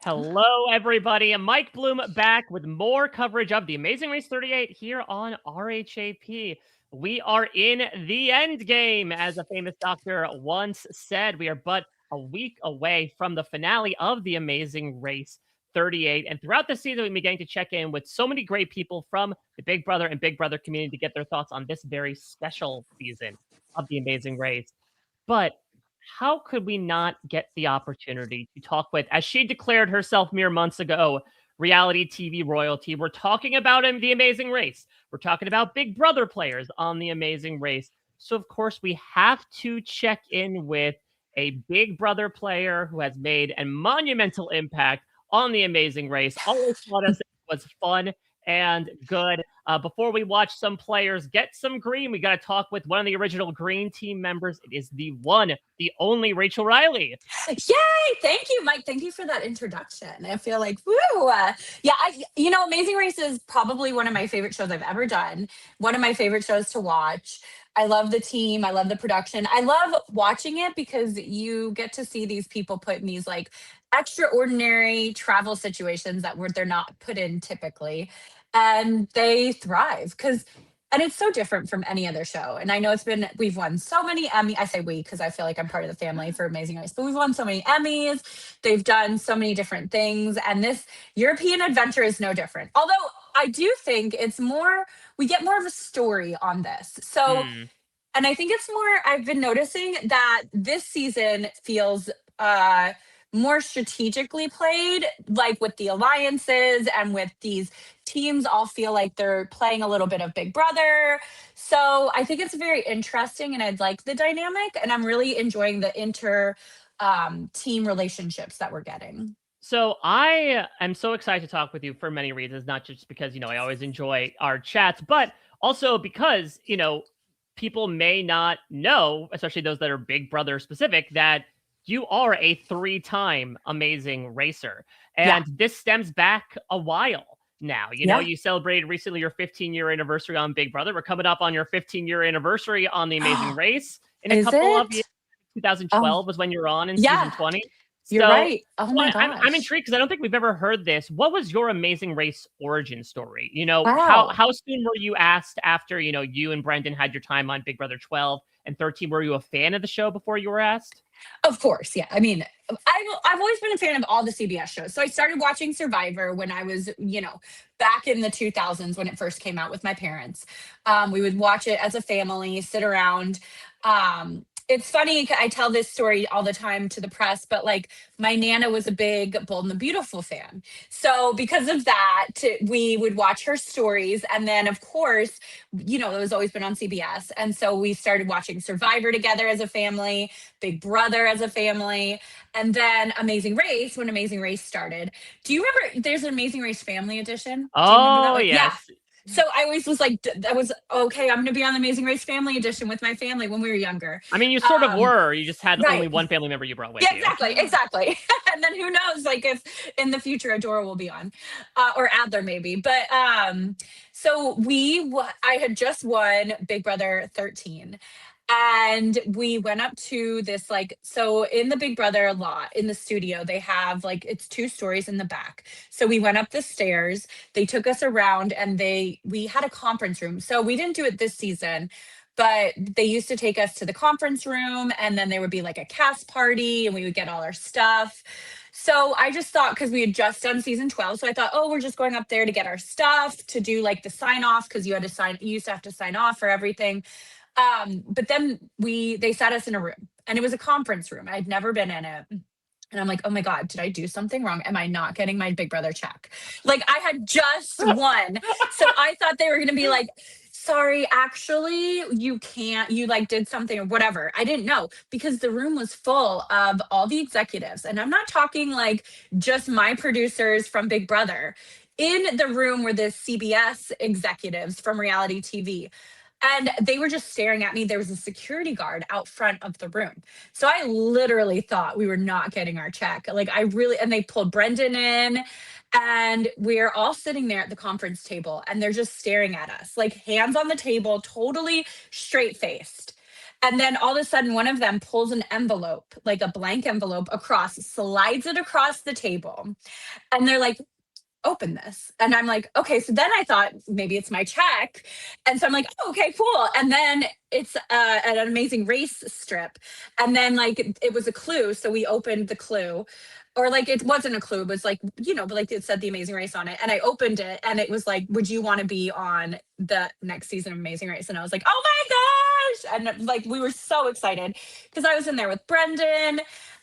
Hello, everybody. I'm Mike Bloom back with more coverage of The Amazing Race 38 here on RHAP. We are in the end game, as a famous doctor once said. We are but a week away from the finale of The Amazing Race 38. And throughout the season, we've been getting to check in with so many great people from the Big Brother and Big Brother community to get their thoughts on this very special season of The Amazing Race. But how could we not get the opportunity to talk with, as she declared herself mere months ago, reality TV royalty? We're talking about The Amazing Race. We're talking about Big Brother players on The Amazing Race. So, of course, we have to check in with a Big Brother player who has made a monumental impact on The Amazing Race. Always taught us it was fun and good. Before we watch some players get some green, we got to talk with one of the original green team members. It is the one, the only Rachel Reilly. Yay! Thank you, Mike. Thank you for that introduction. I feel like, woo! Yeah, Amazing Race is probably one of my favorite shows I've ever done. One of my favorite shows to watch. I love the team. I love the production. I love watching it because you get to see these people put in these like extraordinary travel situations that they're not put in typically, and they thrive because and it's so different from any other show. And I know we've won so many Emmy. I say we because I feel like I'm part of the family for Amazing Race, but we've won so many Emmys. They've done so many different things. And this European adventure is no different. Although I do think we get more of a story on this. So, Hmm. and I think it's more, I've been noticing that this season feels uh more strategically played, like with the alliances and with these teams all feel like they're playing a little bit of Big Brother. So I think it's very interesting and I'd like the dynamic and I'm really enjoying the inter team relationships that we're getting. So I am so excited to talk with you for many reasons, not just because, I always enjoy our chats, but also because, people may not know, especially those that are Big Brother specific, that you are a three-time amazing racer. Yeah. And this stems back a while now. Yeah. You celebrated recently your 15-year anniversary on Big Brother. We're coming up on your 15-year anniversary on The Amazing Race in a Is couple of years. it? Oh, 2012 was when you were on in season yeah, 20. you're So right. Oh well, my I'm gosh. intrigued because I don't think we've ever heard this. What was your Amazing Race origin story? Wow. How soon were you asked after, you and Brendan had your time on Big Brother 12 and 13? Were you a fan of the show before you were asked? Of course, yeah. I mean, I've always been a fan of all the CBS shows. So I started watching Survivor when I was, back in the 2000s when it first came out with my parents. We would watch it as a family, sit around. It's funny, I tell this story all the time to the press, but like my Nana was a big Bold and the Beautiful fan. So because of that, we would watch her stories. And then, of course, it was always been on CBS. And so we started watching Survivor together as a family, Big Brother as a family, and then Amazing Race when Amazing Race started. Do you remember there's an Amazing Race Family Edition? Do you remember that Oh, one? Yeah. yes. So I always was like, that was okay. I'm going to be on the Amazing Race Family Edition with my family when we were younger. I mean, you sort of Um, were. You just had only right. one family member you brought with Yeah, you. exactly. And then who knows, like if in the future Adora will be on, or Adler maybe. But so I had just won Big Brother 13, and we went up to this like so in the Big Brother lot in the studio they have like it's two stories in the back. So we went up the stairs. They took us around and we had a conference room. So we didn't do it this season, but they used to take us to the conference room and then there would be like a cast party and we would get all our stuff. So I just thought because we had just done season 12, so I thought, oh, we're just going up there to get our stuff to do like the sign off because you used to have to sign off for everything. But then they sat us in a room and it was a conference room. I'd never been in it. And I'm like, oh my God, did I do something wrong? Am I not getting my Big Brother check? Like I had just won. So I thought they were going to be like, sorry, actually, you can't, you like did something or whatever. I didn't know because the room was full of all the executives. And I'm not talking like just my producers from Big Brother. In the room were the CBS executives from reality TV. And they were just staring at me. There was a security guard out front of the room. So I literally thought we were not getting our check. Like and they pulled Brendan in and we're all sitting there at the conference table and they're just staring at us, like hands on the table, totally straight faced. And then all of a sudden, one of them pulls an envelope, like a blank envelope across, slides it across the table. And they're like, open this. And I'm like, okay. So then I thought maybe it's my check. And so I'm like, oh, okay, cool. And then it's an Amazing Race strip. And then like it was a clue. So we opened the clue. Or like it wasn't a clue, it was like, but like it said The Amazing Race on it. And I opened it and it was like, would you want to be on the next season of Amazing Race? And I was like, oh my gosh. And like we were so excited because I was in there with Brendan.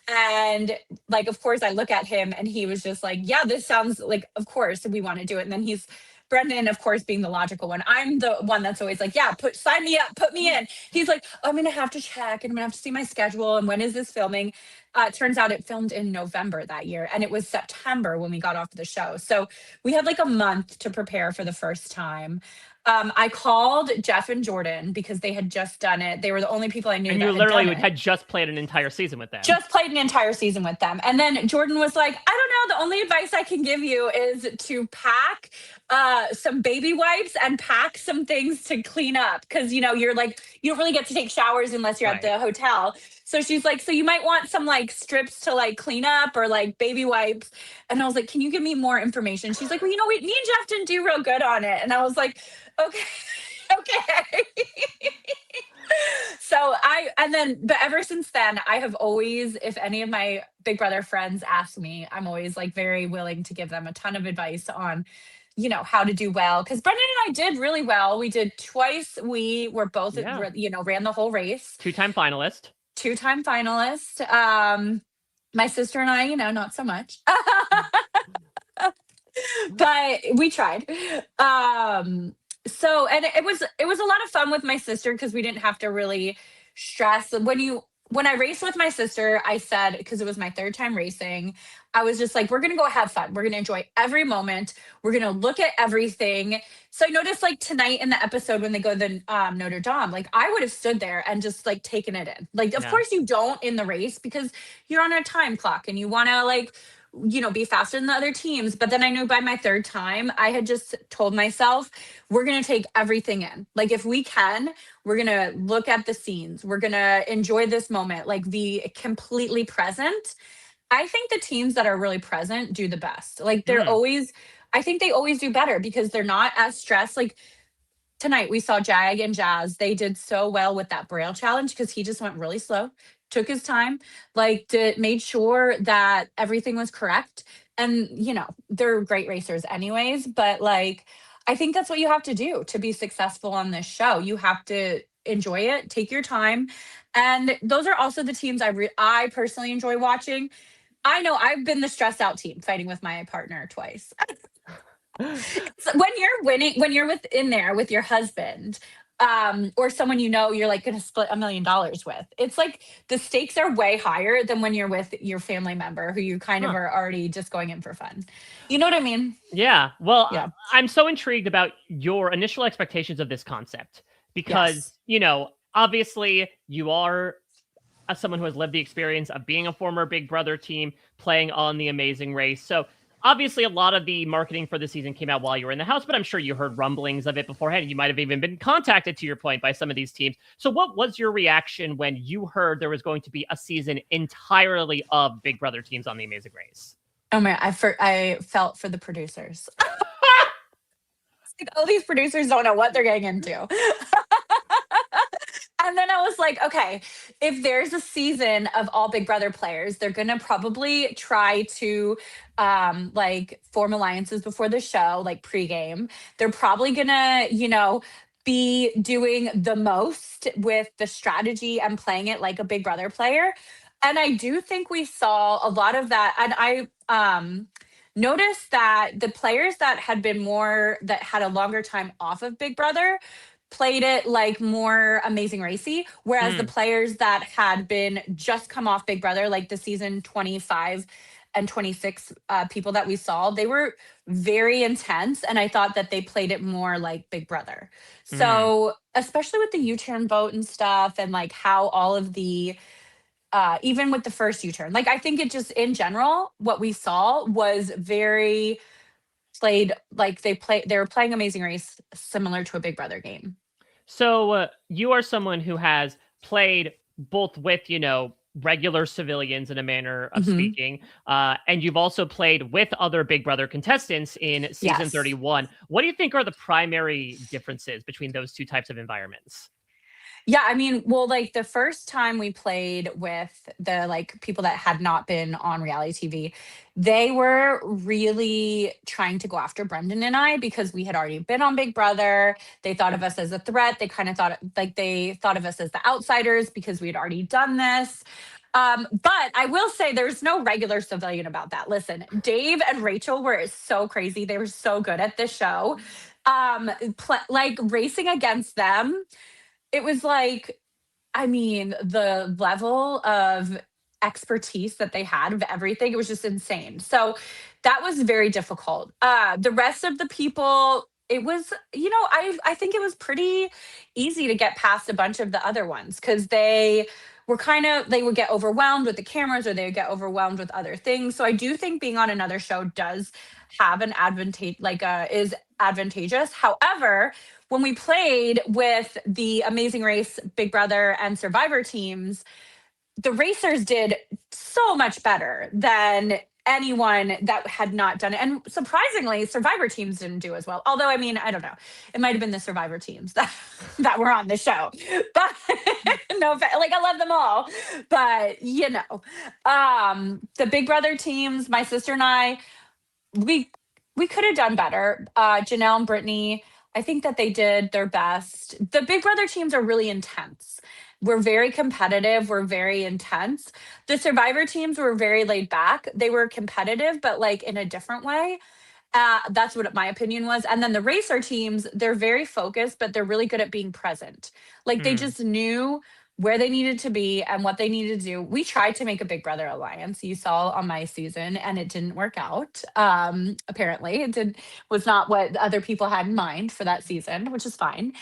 And like, of course, I look at him and he was just like, yeah, this sounds like, of course, we want to do it. And then Brendan, of course, being the logical one. I'm the one that's always like, yeah, sign me up, put me in. He's like, I'm going to have to check and I'm going to have to see my schedule. And when is this filming? It turns out it filmed in November that year. And it was September when we got off the show. So we had like a month to prepare for the first time. I called Jeff and Jordan because they had just done it. They were the only people I knew And that you had literally done it. had just played an entire season with them. Just played an entire season with them. And then Jordan was like, I don't know. The only advice I can give you is to pack some baby wipes and pack some things to clean up. Cause you're like, you don't really get to take showers unless you're at the hotel. So she's like, so you might want some like strips to like clean up or like baby wipes. And I was like, can you give me more information? She's like, well, me and Jeff didn't do real good on it. And I was like, okay. Okay. But ever since then, I have always, if any of my Big Brother friends ask me, I'm always like very willing to give them a ton of advice on, how to do well. Because Brendan and I did really well. We did twice. We were both, ran the whole race. Two-time finalist. Two-time finalist. My sister and I, not so much. But we tried. So and it was a lot of fun with my sister because we didn't have to really stress. When I raced with my sister, I said, because it was my third time racing, I was just like, we're gonna go have fun. We're gonna enjoy every moment. We're gonna look at everything. So I noticed like tonight in the episode when they go to the Notre Dame, like I would have stood there and just like taken it in. Like, of course you don't in the race because you're on a time clock and you wanna like be faster than the other teams. But then I knew by my third time, I had just told myself, we're going to take everything in. Like, if we can, we're going to look at the scenes. We're going to enjoy this moment, like be completely present. I think the teams that are really present do the best. Like, I think they always do better because they're not as stressed. Like, tonight we saw Jag and Jazz. They did so well with that Braille challenge because he just went really slow, took his time, like made sure that everything was correct. And they're great racers anyways, but like I think that's what you have to do to be successful on this show. You have to enjoy it, take your time. And those are also the teams I personally enjoy watching. I know I've been the stressed out team fighting with my partner twice. So when you're winning, when you're in there with your husband, or someone you're like going to split $1 million with, it's like the stakes are way higher than when you're with your family member who you kind of are already just going in for fun. You know what I mean? Yeah. Well, Yeah. I'm so intrigued about your initial expectations of this concept because, obviously you are someone who has lived the experience of being a former Big Brother team, playing on The Amazing Race. So obviously a lot of the marketing for the season came out while you were in the house, but I'm sure you heard rumblings of it beforehand. You might have even been contacted, to your point, by some of these teams. So what was your reaction when you heard there was going to be a season entirely of Big Brother teams on The Amazing Race? Oh man, I felt for the producers. Like, all these producers don't know what they're getting into. And then I was like, okay, if there's a season of all Big Brother players, they're going to probably try to like form alliances before the show, like pregame. They're probably going to, be doing the most with the strategy and playing it like a Big Brother player. And I do think we saw a lot of that. And I noticed that the players that had a longer time off of Big Brother played it like more Amazing Racy, whereas the players that had been just come off Big Brother, like the season 25 and 26 people that we saw, they were very intense. And I thought that they played it more like Big Brother. So especially with the U-turn vote and stuff and like how all of the, even with the first U-turn, like I think it just in general, what we saw was very played like they were playing Amazing Race similar to a Big Brother game. So you are someone who has played both with, regular civilians in a manner of Mhm. speaking, and you've also played with other Big Brother contestants in season Yes. 31. What do you think are the primary differences between those two types of environments? Yeah, I mean, well, like the first time we played with the like people that had not been on reality TV, they were really trying to go after Brendan and I because we had already been on Big Brother. They thought of us as a threat. They kind of thought like they thought of us as the outsiders because we had already done this. But I will say there's no regular civilian about that. Listen, Dave and Rachel were so crazy. They were so good at this show. Like racing against them, it was like, I mean, the level of expertise that they had of everything, it was just insane. So that was very difficult. The rest of the people, it was, I think it was pretty easy to get past a bunch of the other ones because they would get overwhelmed with the cameras or they would get overwhelmed with other things. So I do think being on another show does have an advantage, is advantageous. However, when we played with the Amazing Race, Big Brother, and Survivor teams, the racers did so much better than anyone that had not done it. And surprisingly, Survivor teams didn't do as well. Although, I mean, I don't know. It might have been the Survivor teams that, that were on the show. But no, like I love them all. But, the Big Brother teams, my sister and I, we we could have done better. Janelle and Brittany, I think that they did their best. The Big Brother teams are really intense. We're very competitive. We're very intense. The Survivor teams were very laid back. They were competitive, but like in a different way. That's what my opinion was. And then the racer teams, they're very focused, but they're really good at being present. Like they Hmm. just knew where they needed to be and what they needed to do. We tried to make a Big Brother alliance. You saw on my season, and it didn't work out. Apparently, it did was not what other people had in mind for that season, which is fine.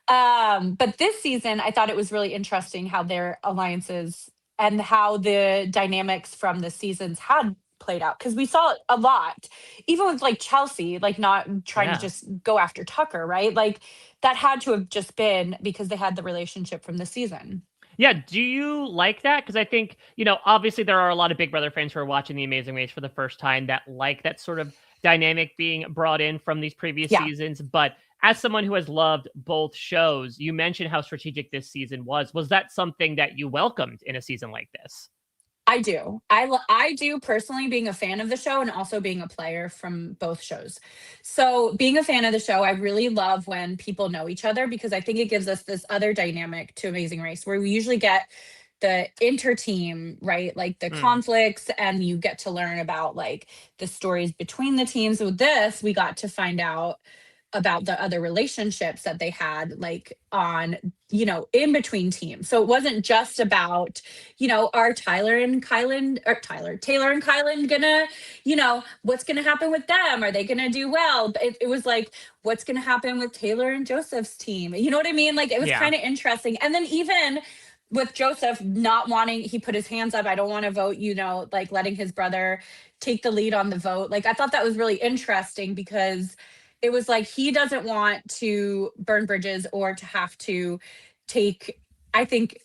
But this season, I thought it was really interesting how their alliances and how the dynamics from the seasons had played out because we saw it a lot, even with like Chelsea, like not trying to Yeah. just go after Tucker, right? Like that had to have just been because they had the relationship from the season. Yeah, do you like that? Because I think, obviously there are a lot of Big Brother fans who are watching The Amazing Race for the first time that like that sort of dynamic being brought in from these previous Yeah. seasons. But as someone who has loved both shows, you mentioned how strategic this season was. Was that something that you welcomed in a season like this? I do. I do personally being a fan of the show and also being a player from both shows. So, being a fan of the show, I really love when people know each other because I think it gives us this other dynamic to Amazing Race where we usually get the inter team, right? Like the Mm, conflicts and you get to learn about like the stories between the teams. With this, we got to find out about the other relationships that they had like on in between teams. So it wasn't just about are Tyler and Kylan or Taylor and Kylan gonna what's gonna happen with them, are they gonna do well? But it was like what's gonna happen with Taylor and Joseph's team, you know what I mean? Like it was yeah. kind of interesting. And then even with Joseph not wanting, he put his hands up, I don't want to vote, like letting his brother take the lead on the vote. Like I thought that was really interesting because it was like he doesn't want to burn bridges or to have to take, I think,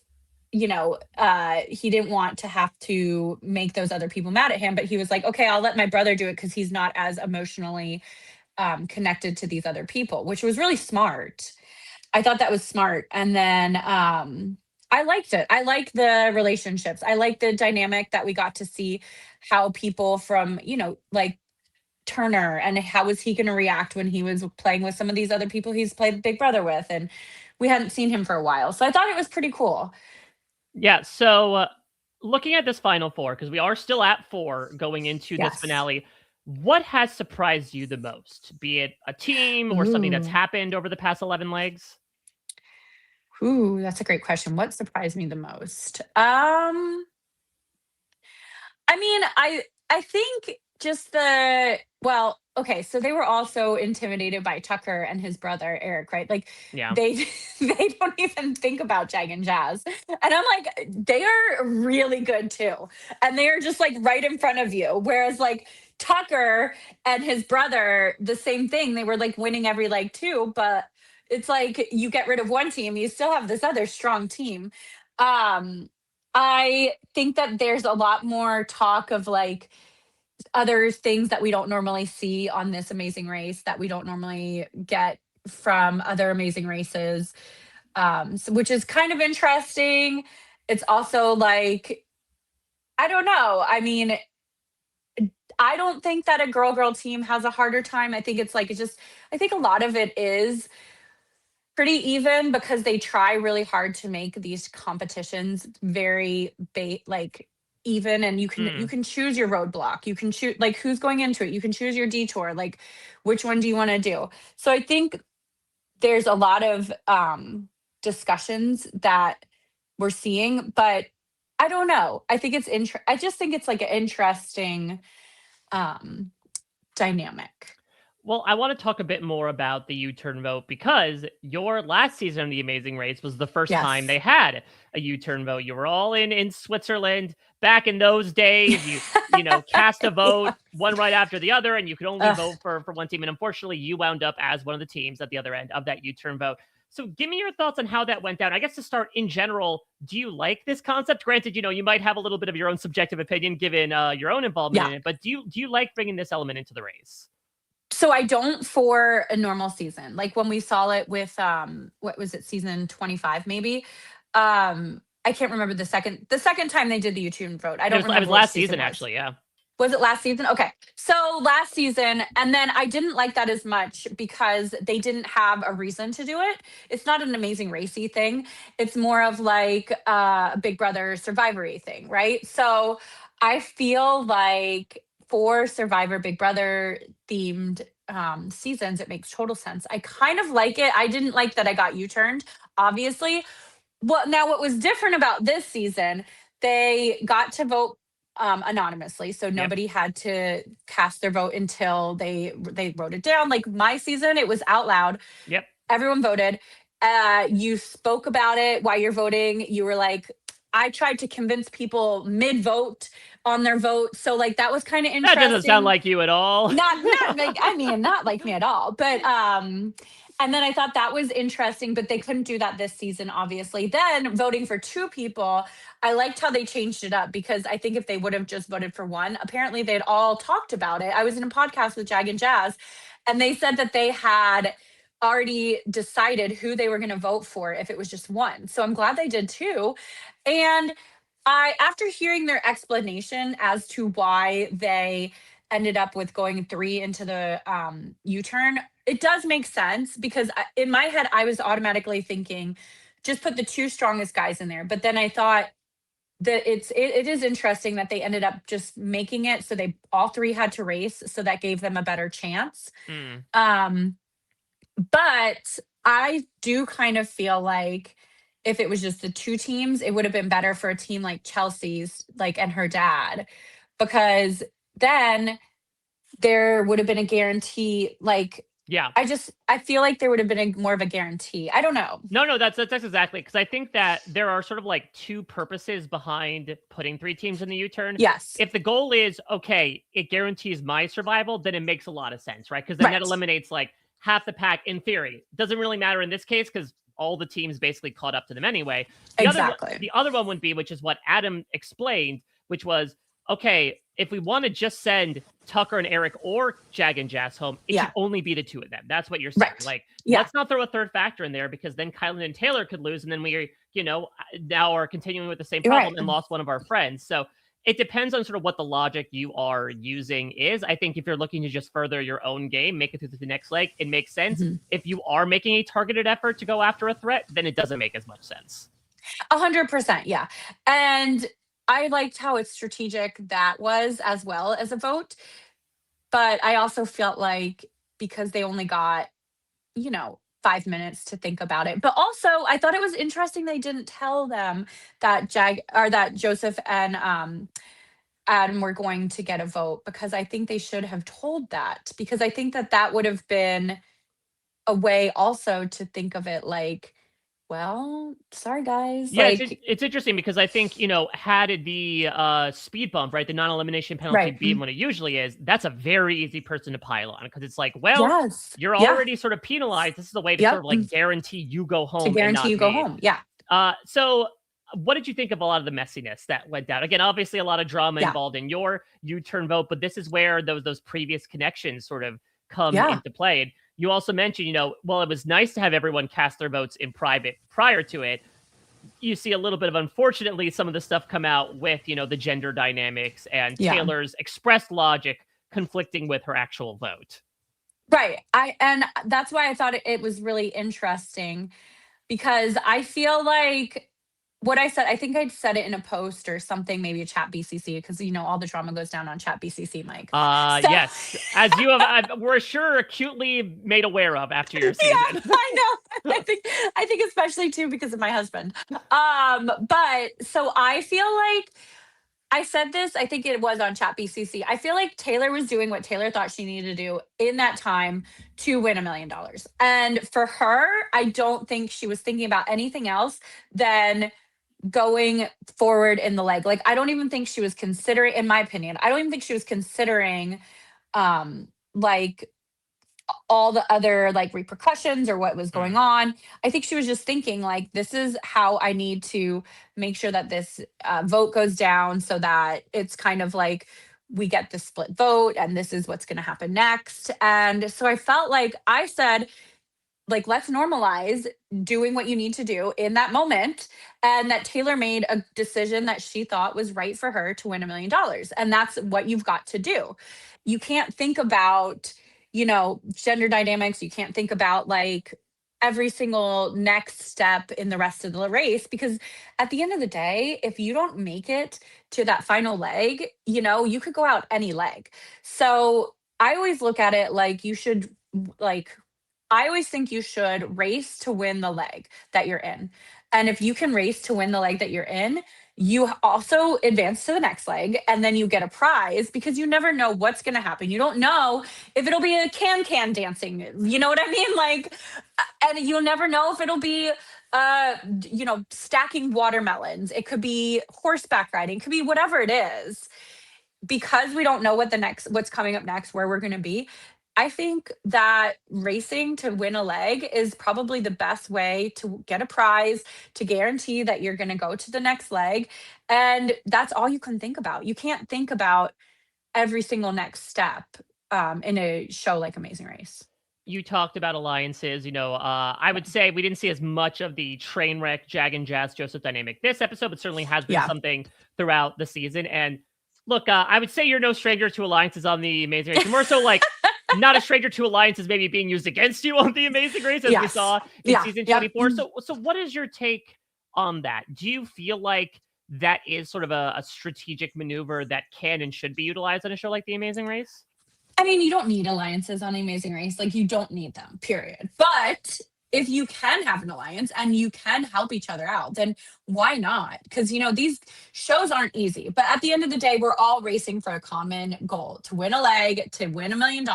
he didn't want to have to make those other people mad at him, but he was like, okay, I'll let my brother do it because he's not as emotionally connected to these other people, which was really smart. I thought that was smart. And then I liked it. I like the relationships. I like the dynamic that we got to see how people from, like Turner and how was he going to react when he was playing with some of these other people he's played Big Brother with. And we hadn't seen him for a while. So I thought it was pretty cool. Yeah, so looking at this final four, because we are still at four going into this Yes. finale, what has surprised you the most? Be it a team or something that's Ooh. happened over the past 11 legs? Ooh, that's a great question. What surprised me the most? I mean, I think just okay, so they were also intimidated by Tucker and his brother Eric, right? Like Yeah. they they don't even think about Jag and Jazz. And I'm like, they are really good too. And they are just like right in front of you. Whereas like Tucker and his brother, the same thing. They were like winning every leg too, but it's like you get rid of one team, you still have this other strong team. I think that there's a lot more talk of like other things that we don't normally see on this Amazing Race that we don't normally get from other Amazing Races, which is kind of interesting. It's also like, I don't know. I mean, I don't think that a girl team has a harder time. I think it's like, I think a lot of it is pretty even because they try really hard to make these competitions very like even, and you can choose your roadblock, you can choose like who's going into it, you can choose your detour, like which one do you want to do. So I think there's a lot of discussions that we're seeing, but I don't know, I think I just think it's like an interesting um dynamic. Well, I want to talk a bit more about the U-turn vote because your last season of The Amazing Race was the first time Yes. they had a U-turn vote. You were all in Switzerland back in those days. You cast a vote Yes. one right after the other, and you could only Ugh. vote for one team. And unfortunately, you wound up as one of the teams at the other end of that U-turn vote. So give me your thoughts on how that went down. I guess to start, in general, do you like this concept? Granted, you might have a little bit of your own subjective opinion given your own involvement Yeah. in it, but do you like bringing this element into the race? So I don't for a normal season. Like when we saw it with what was it, season 25 maybe? I can't remember the second time they did the YouTube vote. I It don't was remember which last season season, it was. actually, yeah. Was it last season? Okay. So last season, and then I didn't like that as much because they didn't have a reason to do it. It's not an Amazing Racy thing. It's more of like a Big Brother Survivory thing, right? So I feel like for Survivor Big Brother themed seasons, it makes total sense. I kind of like it. I didn't like that I got U-turned, obviously. Well, now what was different about this season, they got to vote anonymously, so Yep. nobody had to cast their vote until they wrote it down. Like my season, it was out loud. Yep. Everyone voted. You spoke about it while you're voting. You were like, I tried to convince people mid vote on their vote, so like that was kind of That doesn't sound interesting. like you at all. Not like, I mean, not like me at all, but and then I thought that was interesting, but they couldn't do that this season, obviously. Then voting for two people, I liked how they changed it up because I think if they would have just voted for one, apparently they'd all talked about it. I was in a podcast with Jag and Jazz, and they said that they had already decided who they were going to vote for if it was just one. So I'm glad they did too. And after hearing their explanation as to why they ended up with going three into the U-turn, it does make sense because in my head, I was automatically thinking, just put the two strongest guys in there. But then I thought that it is interesting that they ended up just making it so they all three had to race, so that gave them a better chance. Mm. Um, but I do kind of feel like if it was just the two teams, it would have been better for a team like Chelsea's, like, and her dad, because then there would have been a guarantee. Like, Yeah. I feel like there would have been more of a guarantee. I don't know. No, that's exactly because I think that there are sort of like two purposes behind putting three teams in the U-turn. Yes. If the goal is, okay, it guarantees my survival, then it makes a lot of sense, right? Because then that Right. eliminates like half the pack in theory. Doesn't really matter in this case because all the teams basically caught up to them anyway. Exactly. The other one would be, which is what Adam explained, which was, okay, if we want to just send Tucker and Eric or Jag and Jazz home, it should only be the two of them. That's what you're saying. Right. Like, Yeah. let's not throw a third factor in there because then Kylan and Taylor could lose, and then we, now are continuing with the same problem and lost one of our friends. So it depends on sort of what the logic you are using is. I think if you're looking to just further your own game, make it through the next leg, it makes sense. Mhm. If you are making a targeted effort to go after a threat, then it doesn't make as much sense. 100%. Yeah. And I liked how it's strategic that was as well as a vote. But I also felt like because they only got, 5 minutes to think about it. But also, I thought it was interesting they didn't tell them that that Joseph and Adam were going to get a vote, because I think they should have told that, because I think that that would have been a way also to think of it like, well, sorry guys, Yeah, like, it's interesting because I think, had the speed bump, right, the non-elimination penalty right. be what it usually is, that's a very easy person to pile on because it's like, well, Yes. you're Yeah. already sort of penalized. This is a way to sort Yep. of like guarantee you go To home and guarantee not you go me. home. Yeah. So what did you think of a lot of the messiness that went down? Again, obviously a lot of drama Yeah. involved in your U-turn vote, but this is where those previous connections sort of come Yeah. into play. And you also mentioned, well, it was nice to have everyone cast their votes in private prior to it. You see a little bit of, unfortunately, some of the stuff come out with, the gender dynamics and Yeah. Taylor's expressed logic conflicting with her actual vote. Right. And that's why I thought it was really interesting, because I feel like what I said, I think I'd said it in a post or something, maybe a chat BCC, because all the drama goes down on chat BCC, Mike. So Yes, as you have, we're sure acutely made aware of after your yeah, season. I know. I think especially too because of my husband. But so I feel like I said this, I think it was on Chat BCC. I feel like Taylor was doing what Taylor thought she needed to do in that time to win $1 million. And for her, I don't think she was thinking about anything else than going forward in the leg. Like, I don't even think she was considering, in my opinion, I don't even think she was considering like all the other like repercussions or what was going Mm. on. I think she was just thinking like, this is how I need to make sure that this vote goes down, so that it's kind of like we get the split vote and this is what's going to happen next. And so I felt like I said, like, let's normalize doing what you need to do in that moment, and that Taylor made a decision that she thought was right for her to win $1 million, and that's what you've got to do. You can't think about gender dynamics. You can't think about like every single next step in the rest of the race, because at the end of the day, if you don't make it to that final leg, you could go out any leg. So I always look at it like you should, like, I always think you should race to win the leg that you're in. And if you can race to win the leg that you're in, you also advance to the next leg, and then you get a prize, because you never know what's going to happen. You don't know if it'll be a can dancing. You know what I mean? Like, and you'll never know if it'll be stacking watermelons. It could be horseback riding, it could be whatever it is, because we don't know what's coming up next, where we're going to be. I think that racing to win a leg is probably the best way to get a prize, to guarantee that you're going to go to the next leg. And that's all you can think about. You can't think about every single next step in a show like Amazing Race. You talked about alliances. I would say we didn't see as much of the train wreck Jag and Jazz Joseph dynamic this episode, but certainly has been Yeah. something throughout the season. And look, I would say you're no stranger to alliances on the Amazing Race. You're more so like not a stranger to alliances maybe being used against you on the Amazing Race, as we saw in season 24. Yep. So what is your take on that? Do you feel like that is sort of a strategic maneuver that can and should be utilized on a show like the Amazing Race? I mean, you don't need alliances on Amazing Race. Like, you don't need them, period. But if you can have an alliance and you can help each other out, then why not? Because, these shows aren't easy. But at the end of the day, we're all racing for a common goal, to win a leg, to win $1 million.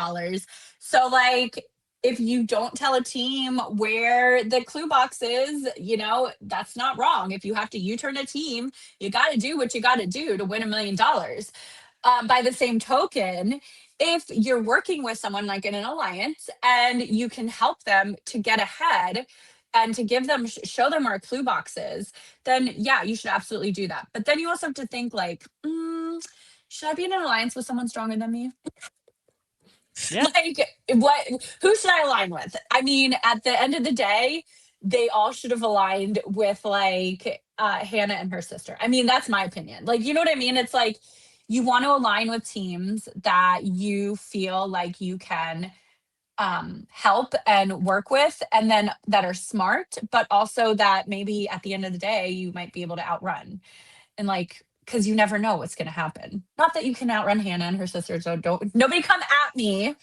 So, like, if you don't tell a team where the clue box is, that's not wrong. If you have to U-turn a team, you got to do what you got to do to win $1 million. By the same token, if you're working with someone like in an alliance and you can help them to get ahead and to give them, show them where a clue box is, then yeah, you should absolutely do that. But then you also have to think like, should I be in an alliance with someone stronger than me? Yeah. Like, who should I align with? I mean, at the end of the day, they all should have aligned with like Hannah and her sister. I mean, that's my opinion. Like, you know what I mean? It's like, you want to align with teams that you feel like you can help and work with, and then that are smart, but also that maybe at the end of the day, you might be able to outrun. And like, because you never know what's going to happen. Not that you can outrun Hannah and her sisters, so don't nobody come at me.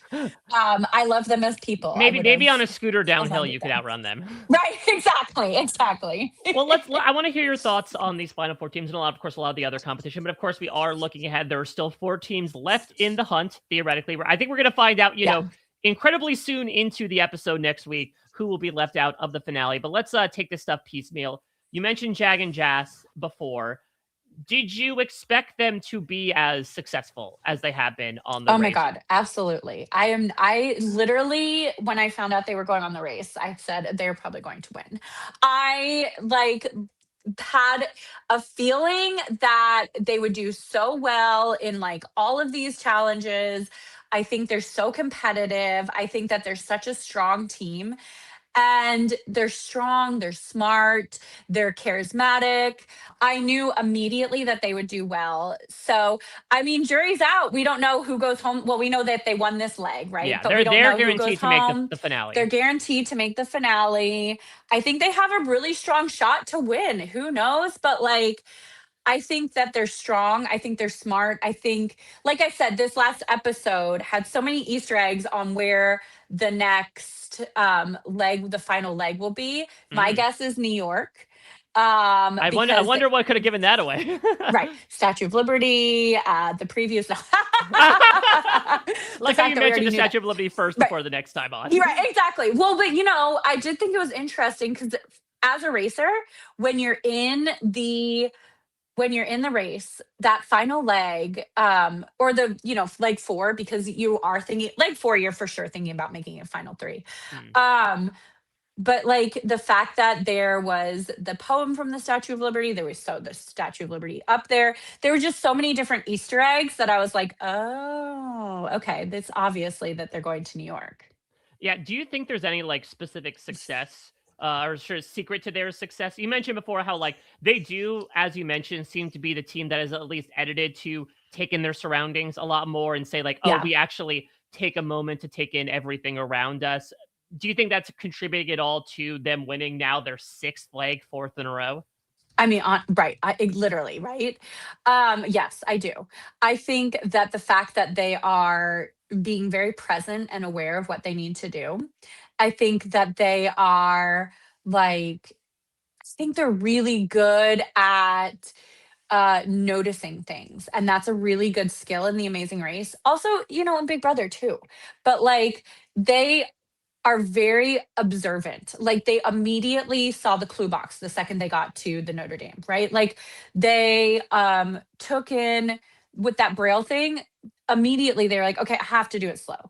I love them as people. Maybe on a scooter downhill aligned you with could them. outrun them. Right, exactly. Well, I want to hear your thoughts on these final four teams, and of course, a lot of the other competition. But of course, we are looking ahead. There are still 4 teams left in the hunt, theoretically. I think we're going to find out, incredibly soon into the episode next week, who will be left out of the finale. But let's take this stuff piecemeal. You mentioned Jag and Jazz before. Did you expect them to be as successful as they have been on the race? Oh my God, absolutely. I literally, when I found out they were going on the race, I said they're probably going to win. I like had a feeling that they would do so well in like all of these challenges. I think they're so competitive. I think that they're such a strong team, and they're strong, they're smart, they're charismatic. I knew immediately that they would do well. So, I mean, jury's out. We don't know who goes home. Well, we know that they won this leg, right? Yeah, But we don't they're know who goes guaranteed to make home. the They're finale. guaranteed to make the finale. I think they have a really strong shot to win. Who knows? But like, I think that they're strong. I think they're smart. I think, like I said, this last episode had so many Easter eggs on where the next leg, the final leg will be. My Mm. guess is New York. I Because wonder what could have given that away. right, Statue of Liberty, the previous the Like how fact you that we mentioned already the knew that. Statue of Liberty first Right. before the next time on. You're right, exactly. Well, but I did think it was interesting because as a racer, when you're in the when you're in the race, that final leg, or the, leg four, because you are thinking leg four, you're for sure thinking about making it final three. Mm. Um, but like the fact that there was the poem from the Statue of Liberty, there was the Statue of Liberty up there. There were just so many different Easter eggs that I was like, oh, okay, this obviously that they're going to New York. Yeah, do you think there's any, like, specific success, or sort of secret to their success? You mentioned before how, like, they do, as you mentioned, seem to be the team that is at least edited to take in their surroundings a lot more and say, like, "Oh, Yeah. we actually take a moment to take in everything around us." Do you think that's contributing at all to them winning now their 6th leg, 4th in a row? I mean, right. Literally, right? Yes, I do. I think that the fact that they are being very present and aware of what they need to do, I think that they are like, I think they're really good at noticing things. And that's a really good skill in the Amazing Race. Also, in Big Brother too. But like, they are very observant. Like they immediately saw the clue box the second they got to the Notre Dame, right? Like they took in with that braille thing, immediately they were like, okay, I have to do it slow.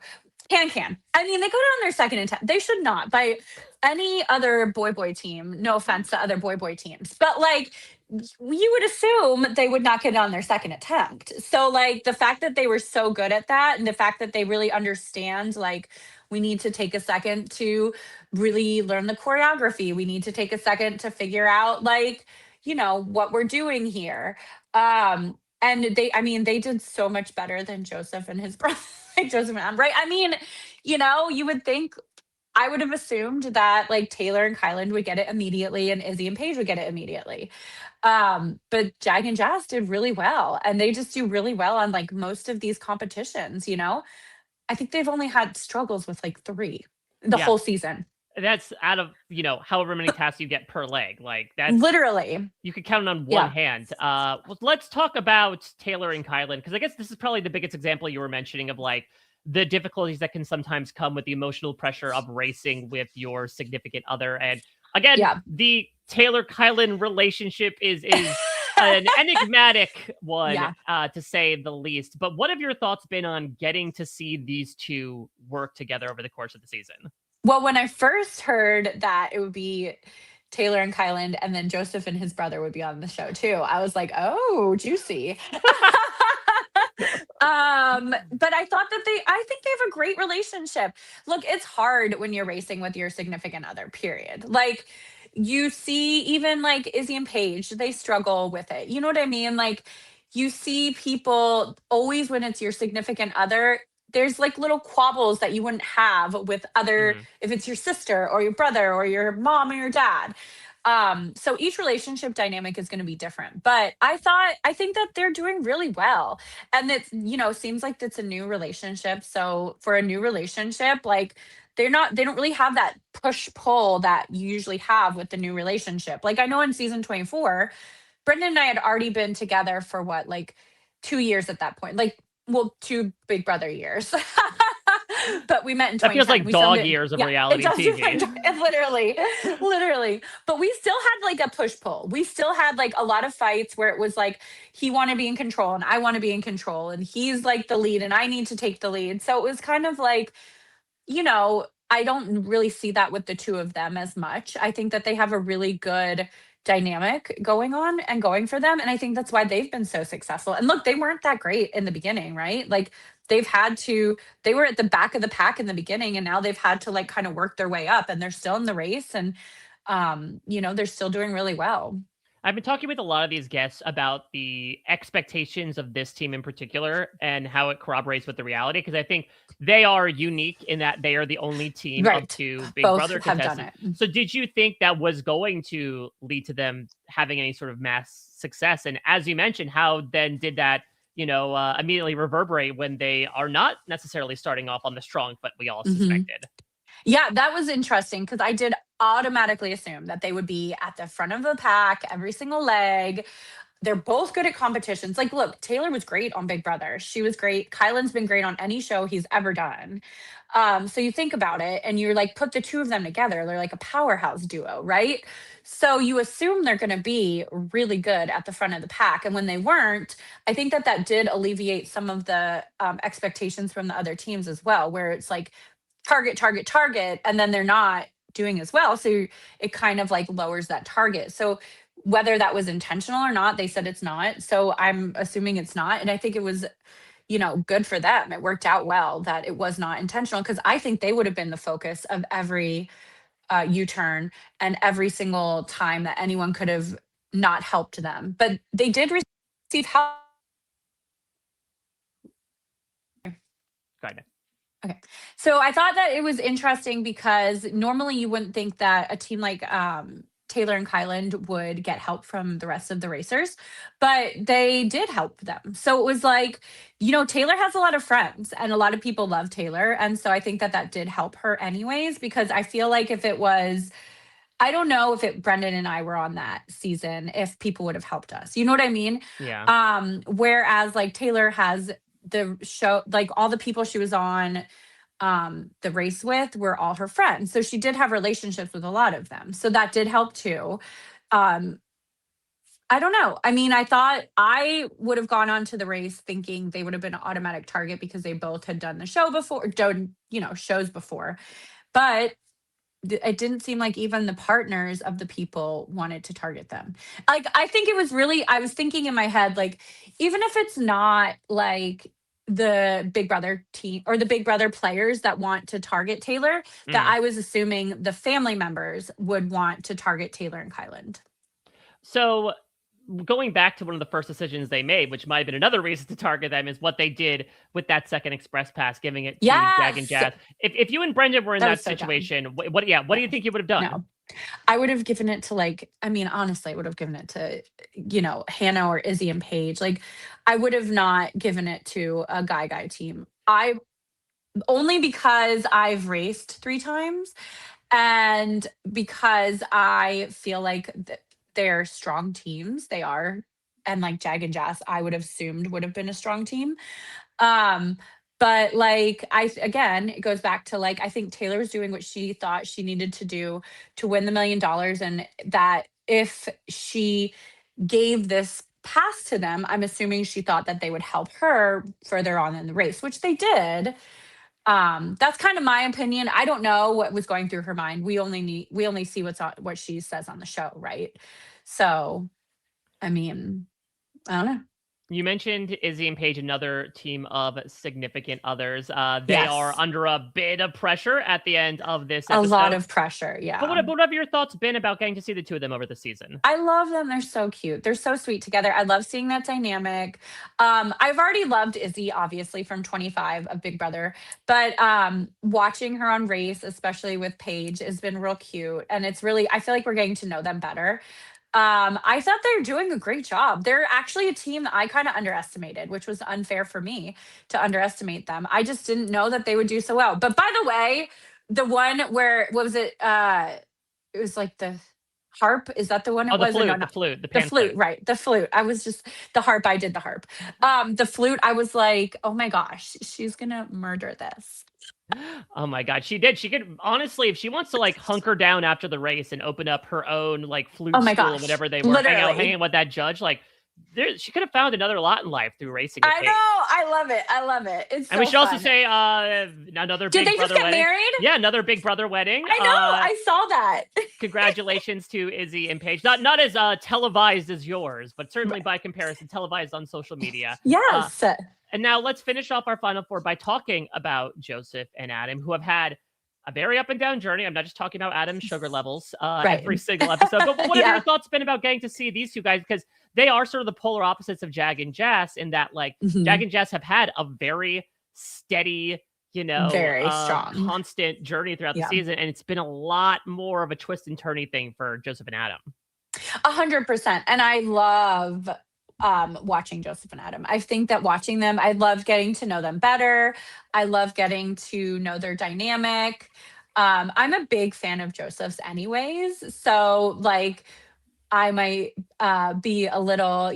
Can. I mean, they go down their second attempt. They should not by any other boy team. No offense to other boy teams, but like you would assume they would not get it on their second attempt. So like the fact that they were so good at that, and the fact that they really understand like we need to take a second to really learn the choreography. We need to take a second to figure out like, what we're doing here. And I mean, they did so much better than Joseph and his brother, like Joseph and Em, right? I mean, you would think I would have assumed that like Taylor and Kylan would get it immediately and Izzy and Paige would get it immediately. But Jag and Jazz did really well. And they just do really well on like most of these competitions. I think they've only had struggles with like 3 the Yeah, whole season. that's out of, however many tasks you get per leg, like, that's Literally. you could count on one Yeah. hand. Well, let's talk about Taylor and Kylan, because I guess this is probably the biggest example you were mentioning of like the difficulties that can sometimes come with the emotional pressure of racing with your significant other. And again, Yeah. the Taylor Kylan relationship is an enigmatic one, Yeah. to say the least. But what have your thoughts been on getting to see these two work together over the course of the season? Well, when I first heard that it would be Taylor and Kylan and then Joseph and his brother would be on the show too, I was like, "Oh, juicy." But I think they have a great relationship. Look, it's hard when you're racing with your significant other, period. Like you see even like Izzy and Paige, they struggle with it. You know what I mean? Like you see people always when it's your significant other, there's like little quabbles that you wouldn't have with other Mhm. if it's your sister or your brother or your mom or your dad. So each relationship dynamic is going to be different, but I think that they're doing really well. And it's, seems like it's a new relationship. So for a new relationship, like they don't really have that push pull that you usually have with the new relationship. Like I know in season 24, Brendan and I had already been together for what, like 2 years at that point. Like, well, 2 Big Brother years. But we met in That feels 2010. like We filmed dog it. years of Yeah, it reality does feel like TV. literally, literally. But we still had like a push pull. We still had like a lot of fights where it was like he want to be in control and I want to be in control and he's like the lead and I need to take the lead. So it was kind of like, I don't really see that with the two of them as much. I think that they have a really good dynamic going on and going for them. And I think that's why they've been so successful. And look, they weren't that great in the beginning, right? Like they were at the back of the pack in the beginning, and now they've had to like kind of work their way up, and they're still in the race, and they're still doing really well. I've been talking with a lot of these guests about the expectations of this team in particular and how it corroborates with the reality. Because I think they are unique in that they are the only team of Right. two Big Both Brother have done contestants. it. So, did you think that was going to lead to them having any sort of mass success? And as you mentioned, how then did that, immediately reverberate when they are not necessarily starting off on the strong foot we all Hmm. suspected? Yeah, that was interesting because I did automatically assume that they would be at the front of the pack every single leg. They're both good at competitions. Like, look, Taylor was great on Big Brother. She was great. Kylan's been great on any show he's ever done. So you think about it and you're like, put the two of them together. They're like a powerhouse duo, right? So you assume they're going to be really good at the front of the pack. And when they weren't, I think that that did alleviate some of the expectations from the other teams as well, where it's like target, target, target, and then they're not doing as well. So it kind of like lowers that target. So whether that was intentional or not, they said it's not. So I'm assuming it's not. And I think it was, good for them. It worked out well that it was not intentional because I think they would have been the focus of every U-turn and every single time that anyone could have not helped them. But they did receive help. Kind of. Okay. So I thought that it was interesting because normally you wouldn't think that a team like Taylor and Kyland would get help from the rest of the racers, but they did help them. So it was like, Taylor has a lot of friends and a lot of people love Taylor. And so I think that that did help her anyways, because I feel like if it was, I don't know if Brendan and I were on that season, if people would have helped us. You know what I mean? Yeah. Whereas like Taylor has the show, like all the people she was on the race with were all her friends. So she did have relationships with a lot of them. So that did help too. Um, I don't know. I mean, I thought I would have gone on to the race thinking they would have been an automatic target because they both had done the show before, done, shows before. But it didn't seem like even the partners of the people wanted to target them. Like, I think it was really, I was thinking in my head, like, even if it's not like the Big Brother team or the Big Brother players that want to target Taylor, that Mm. I was assuming the family members would want to target Taylor and Kyland. So, going back to one of the first decisions they made, which might have been another reason to target them, is what they did with that second express pass, giving it to Jag and Yes. Jazz. If you and Brendan were in That was that so dumb. situation, what do you Yes. think you would have done? No. I would have given it to like, I mean, honestly, I would have given it to, Hannah or Izzy and Paige. Like, I would have not given it to a guy team. I only because I've raced 3 times and because I feel like they're strong teams. They are. And like Jag and Jazz, I would have assumed would have been a strong team. Um, but like again, it goes back to like I think Taylor was doing what she thought she needed to do to win the $1 million, and that if she gave this pass to them, I'm assuming she thought that they would help her further on in the race, which they did. That's kind of my opinion. I don't know what was going through her mind. We only see what she says on the show, right? So, I mean, I don't know. You mentioned Izzy and Paige, another team of significant others. They are Yes. under a bit of pressure at the end of this A lot episode. of pressure, But yeah. what have your thoughts been about getting to see the two of them over the season? I love them. They're so cute. They're so sweet together. I love seeing that dynamic. I've already loved Izzy, obviously, from 25 of Big Brother, but watching her on Race, especially with Paige, has been real cute. And it's really, I feel like we're getting to know them better. I thought they're doing a great job. They're actually a team that I kind of underestimated, which was unfair for me to underestimate them. I just didn't know that they would do so well. But by the way, the one where, what was it? It was like the harp. Is that the one Oh, it was? Or no, the not flute, the the pan flute, flute. right? The flute. I was just the harp. I did the harp. The flute. I was like, oh my gosh, she's gonna murder this. Oh my god, she did. She could honestly, if she wants to like hunker down after the race and open up her own like Oh flute my school or gosh, whatever they were, hang literally. out with that judge, like she could have found another lot in life through racing with I Paige. know. I love it. I love it. It's And we so should also fun. say another Did Big they just Brother get wedding. married? Yeah, another Big Brother wedding. I know. I saw that. Congratulations to Izzy and Paige. Not as televised as yours, but certainly by comparison, televised on social media. Yes. And now let's finish off our final four by talking about Joseph and Adam, who have had a very up and down journey. I'm not just talking about Adam's sugar levels Right. every single episode, but what have Yeah. your thoughts been about getting to see these two guys? Because they are sort of the polar opposites of Jag and Jess in that, like, Jag and Jess have had a very steady, Very strong. constant journey throughout the season, and it's been a lot more of a twist and turny thing for Joseph and Adam. 100%. And I love watching Joseph and Adam. I think that watching them, I love getting to know them better. I love getting to know their dynamic. I'm a big fan of Joseph's anyways. So like I might be a little,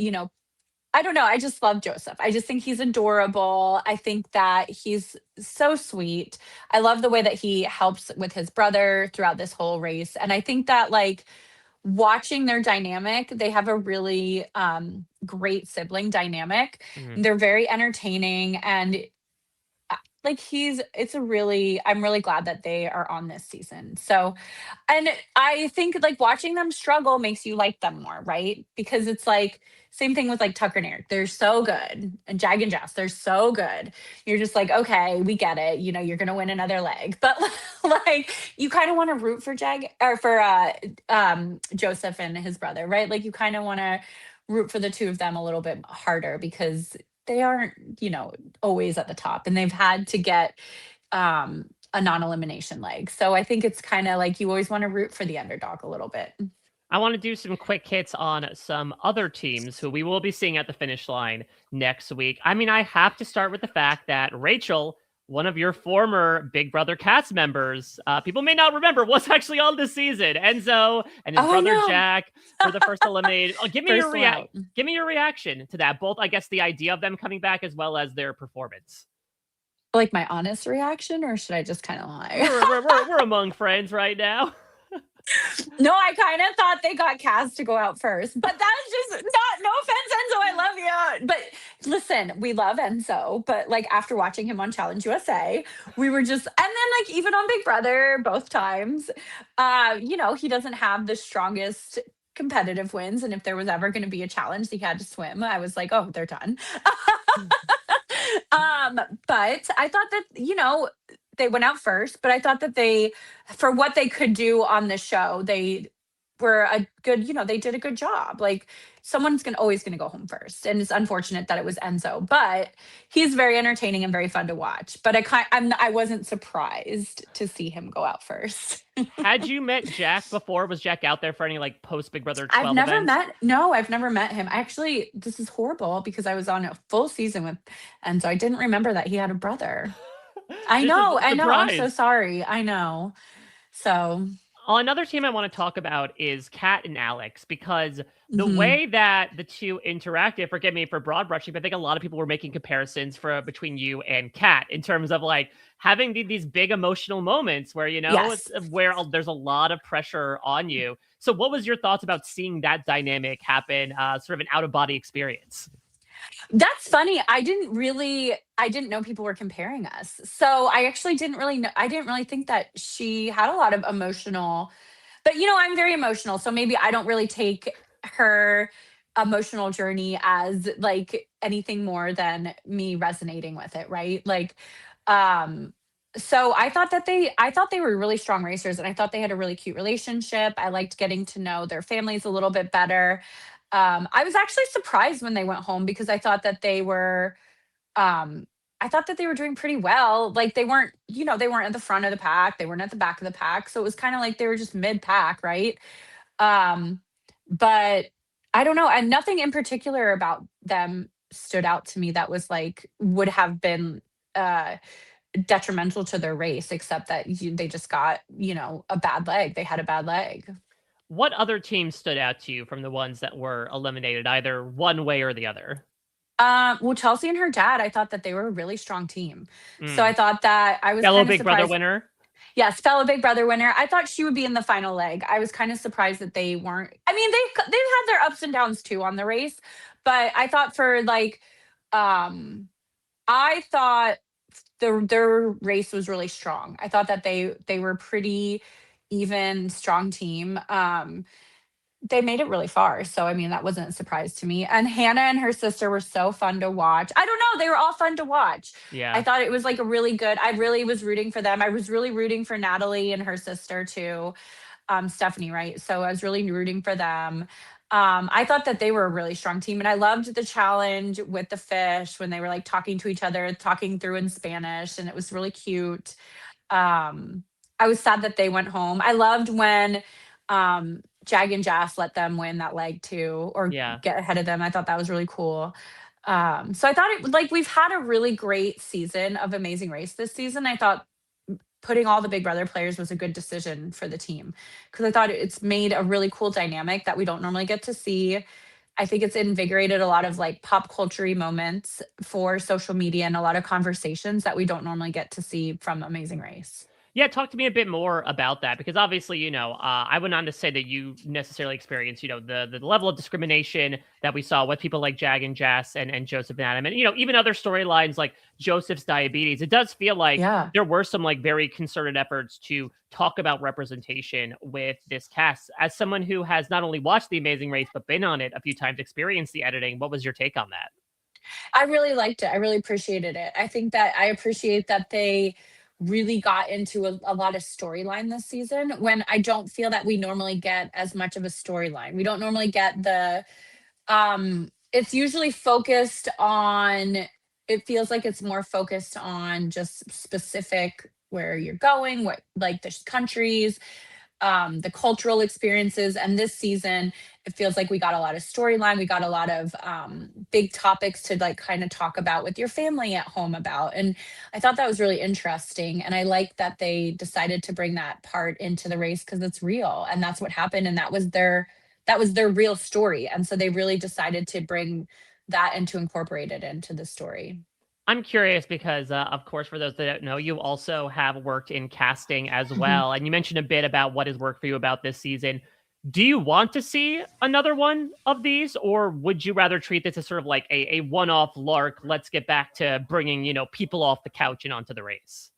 I don't know. I just love Joseph. I just think he's adorable. I think that he's so sweet. I love the way that he helps with his brother throughout this whole race. And I think that like watching their dynamic, they have a really great sibling dynamic. They're very entertaining, and like I'm really glad that they are on this season. So, and I think like watching them struggle makes you like them more, right? Because it's like same thing with like Tucker and Eric. They're so good. And Jag and Jess, they're so good. You're just like, okay, we get it. You're gonna win another leg. But like you kind of want to root for Jag or for Joseph and his brother, right? Like you kind of want to root for the two of them a little bit harder because they aren't, always at the top, and they've had to get a non-elimination leg. So I think it's kind of like you always want to root for the underdog a little bit. I want to do some quick hits on some other teams who we will be seeing at the finish line next week. I mean, I have to start with the fact that Rachel, one of your former Big Brother cast members, people may not remember, was actually on this season. Enzo and his brother Jack were the first eliminated. Give me your reaction to that. Both, I guess, the idea of them coming back as well as their performance. Like my honest reaction, or should I just kind of lie? We're among friends right now. No, I kind of thought they got cast to go out first, but that's just no offense, Enzo. I love you. But listen, we love Enzo. But like after watching him on Challenge USA, we were just, and then like even on Big Brother, both times, he doesn't have the strongest competitive wins. And if there was ever going to be a challenge, he had to swim. I was like, oh, they're done. But I thought that, they went out first, but I thought that for what they could do on the show, they were a good, they did a good job. Like someone's always going to go home first. And it's unfortunate that it was Enzo, but he's very entertaining and very fun to watch. But I wasn't surprised to see him go out first. Had you met Jack before? Was Jack out there for any like post Big Brother 12 I've never events? I've never met him. Actually, this is horrible because I was on a full season with, and so I didn't remember that he had a brother. I know. I'm so sorry. I know. So another team I want to talk about is Kat and Alex, because the way that the two interacted, forgive me for broad brushing, but I think a lot of people were making comparisons between you and Kat in terms of like having these big emotional moments where, where there's a lot of pressure on you. So what was your thoughts about seeing that dynamic happen, sort of an out of body experience? That's funny. I didn't know people were comparing us. So I actually didn't really know. I didn't really think that she had a lot of emotional, but I'm very emotional. So maybe I don't really take her emotional journey as like anything more than me resonating with it. Right. Like, so I thought they were really strong racers, and I thought they had a really cute relationship. I liked getting to know their families a little bit better. I was actually surprised when they went home because I thought that they were doing pretty well. Like they weren't at the front of the pack. They weren't at the back of the pack. So it was kind of like they were just mid pack. Right. But I don't know. And nothing in particular about them stood out to me that was like, would have been, detrimental to their race, except that they just got, a bad leg. They had a bad leg. What other teams stood out to you from the ones that were eliminated, either one way or the other? Well, Chelsea and her dad, I thought that they were a really strong team. So I thought that I was fellow kind of Big surprised. Brother winner. Yes, fellow Big Brother winner. I thought she would be in the final leg. I was kind of surprised that they weren't. I mean, they've had their ups and downs too on the race, but I thought for like, um, I thought their race was really strong. I thought that they were pretty even, strong team. They made it really far. So, I mean, that wasn't a surprise to me. And Hannah and her sister were so fun to watch. I don't know. They were all fun to watch. I Yeah. thought it was like a really good, I really was rooting for them. I was really rooting for Natalie and her sister too, Stephanie, right? So I was really rooting for them. I thought that they were a really strong team. And I loved the challenge with the fish when they were like talking to each other, talking through in Spanish. And it was really cute. Um, I was sad that they went home. I loved when Jag and Jazz let them win that leg too, or Yeah. get ahead of them. I thought that was really cool. So I thought it like we've had a really great season of Amazing Race this season. I thought putting all the Big Brother players was a good decision for the team because I thought it's made a really cool dynamic that we don't normally get to see. I think it's invigorated a lot of like pop culture moments for social media and a lot of conversations that we don't normally get to see from Amazing Race. Yeah, talk to me a bit more about that because obviously, I would not to say that you necessarily experienced, the level of discrimination that we saw with people like Jag and Jess and Joseph and Adam, and even other storylines like Joseph's diabetes. It does feel like Yeah. there were some like very concerted efforts to talk about representation with this cast. As someone who has not only watched The Amazing Race but been on it a few times, experienced the editing, what was your take on that? I really liked it. I really appreciated it. I think that I appreciate that they really got into a lot of storyline this season when I don't feel that we normally get as much of a storyline. We don't normally get the it's usually focused on, it feels like it's more focused on just specific where you're going, what like the countries, the cultural experiences. And this season, it feels like we got a lot of storyline. We got a lot of big topics to like kind of talk about with your family at home about. And I thought that was really interesting. And I like that they decided to bring that part into the race because it's real and that's what happened. And that was their real story. And so they really decided to bring that and to incorporate it into the story. I'm curious because, of course, for those that don't know, you also have worked in casting as Mhm. well. And you mentioned a bit about what has worked for you about this season. Do you want to see another one of these, or would you rather treat this as sort of like a one off lark? Let's get back to bringing, people off the couch and onto the race.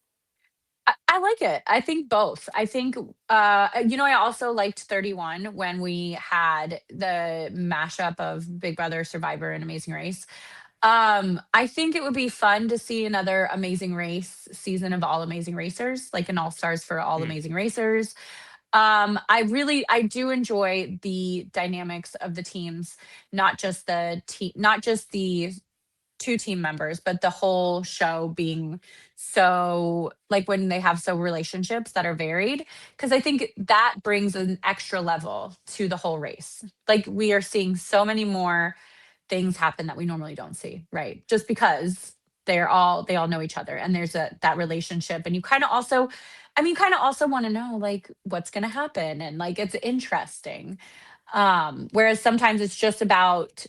I like it. I think both. I think, I also liked 31 when we had the mashup of Big Brother, Survivor, and Amazing Race. I think it would be fun to see another Amazing Race season of All Amazing Racers, like an All Stars for All Mhm. Amazing Racers. I do enjoy the dynamics of the teams, not just the two team members, but the whole show being so like when they have so relationships that are varied. Cause I think that brings an extra level to the whole race. Like we are seeing so many more things happen that we normally don't see, right? Just because they all know each other and there's that relationship. And you kind of also, I mean, kind of also want to know like what's gonna happen and like it's interesting. Whereas sometimes it's just about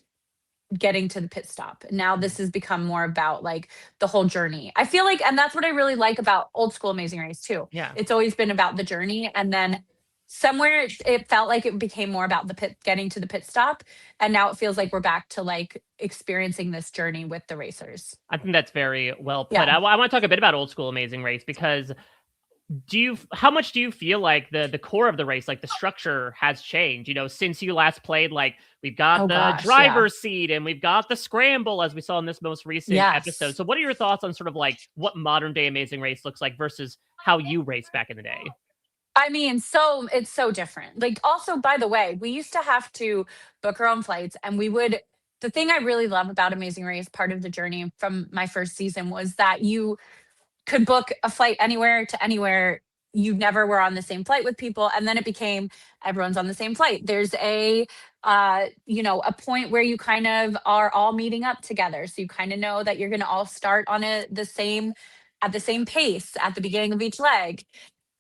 getting to the pit stop. Now Mhm. this has become more about like the whole journey. I feel like, and that's what I really like about old school Amazing Race too. Yeah. It's always been about the journey, and then somewhere it felt like it became more about the pit, getting to the pit stop, and now it feels like we're back to like experiencing this journey with the racers. I think that's very well put. Yeah. I want to talk a bit about old school Amazing Race because how much do you feel like the core of the race, like the structure has changed, since you last played? Like we've got Oh the gosh. Yeah. driver's seat and we've got the scramble as we saw in this most recent episode. Yes. So what are your thoughts on sort of like what modern day Amazing Race looks like versus how you raced back in the day? I mean, so it's so different. Like, also, by the way, we used to have to book our own flights, and we would. The thing I really love about Amazing Race, part of the journey from my first season, was that you could book a flight anywhere to anywhere. You never were on the same flight with people, and then it became everyone's on the same flight. There's a point where you kind of are all meeting up together, so you kind of know that you're going to all start on at the same pace at the beginning of each leg.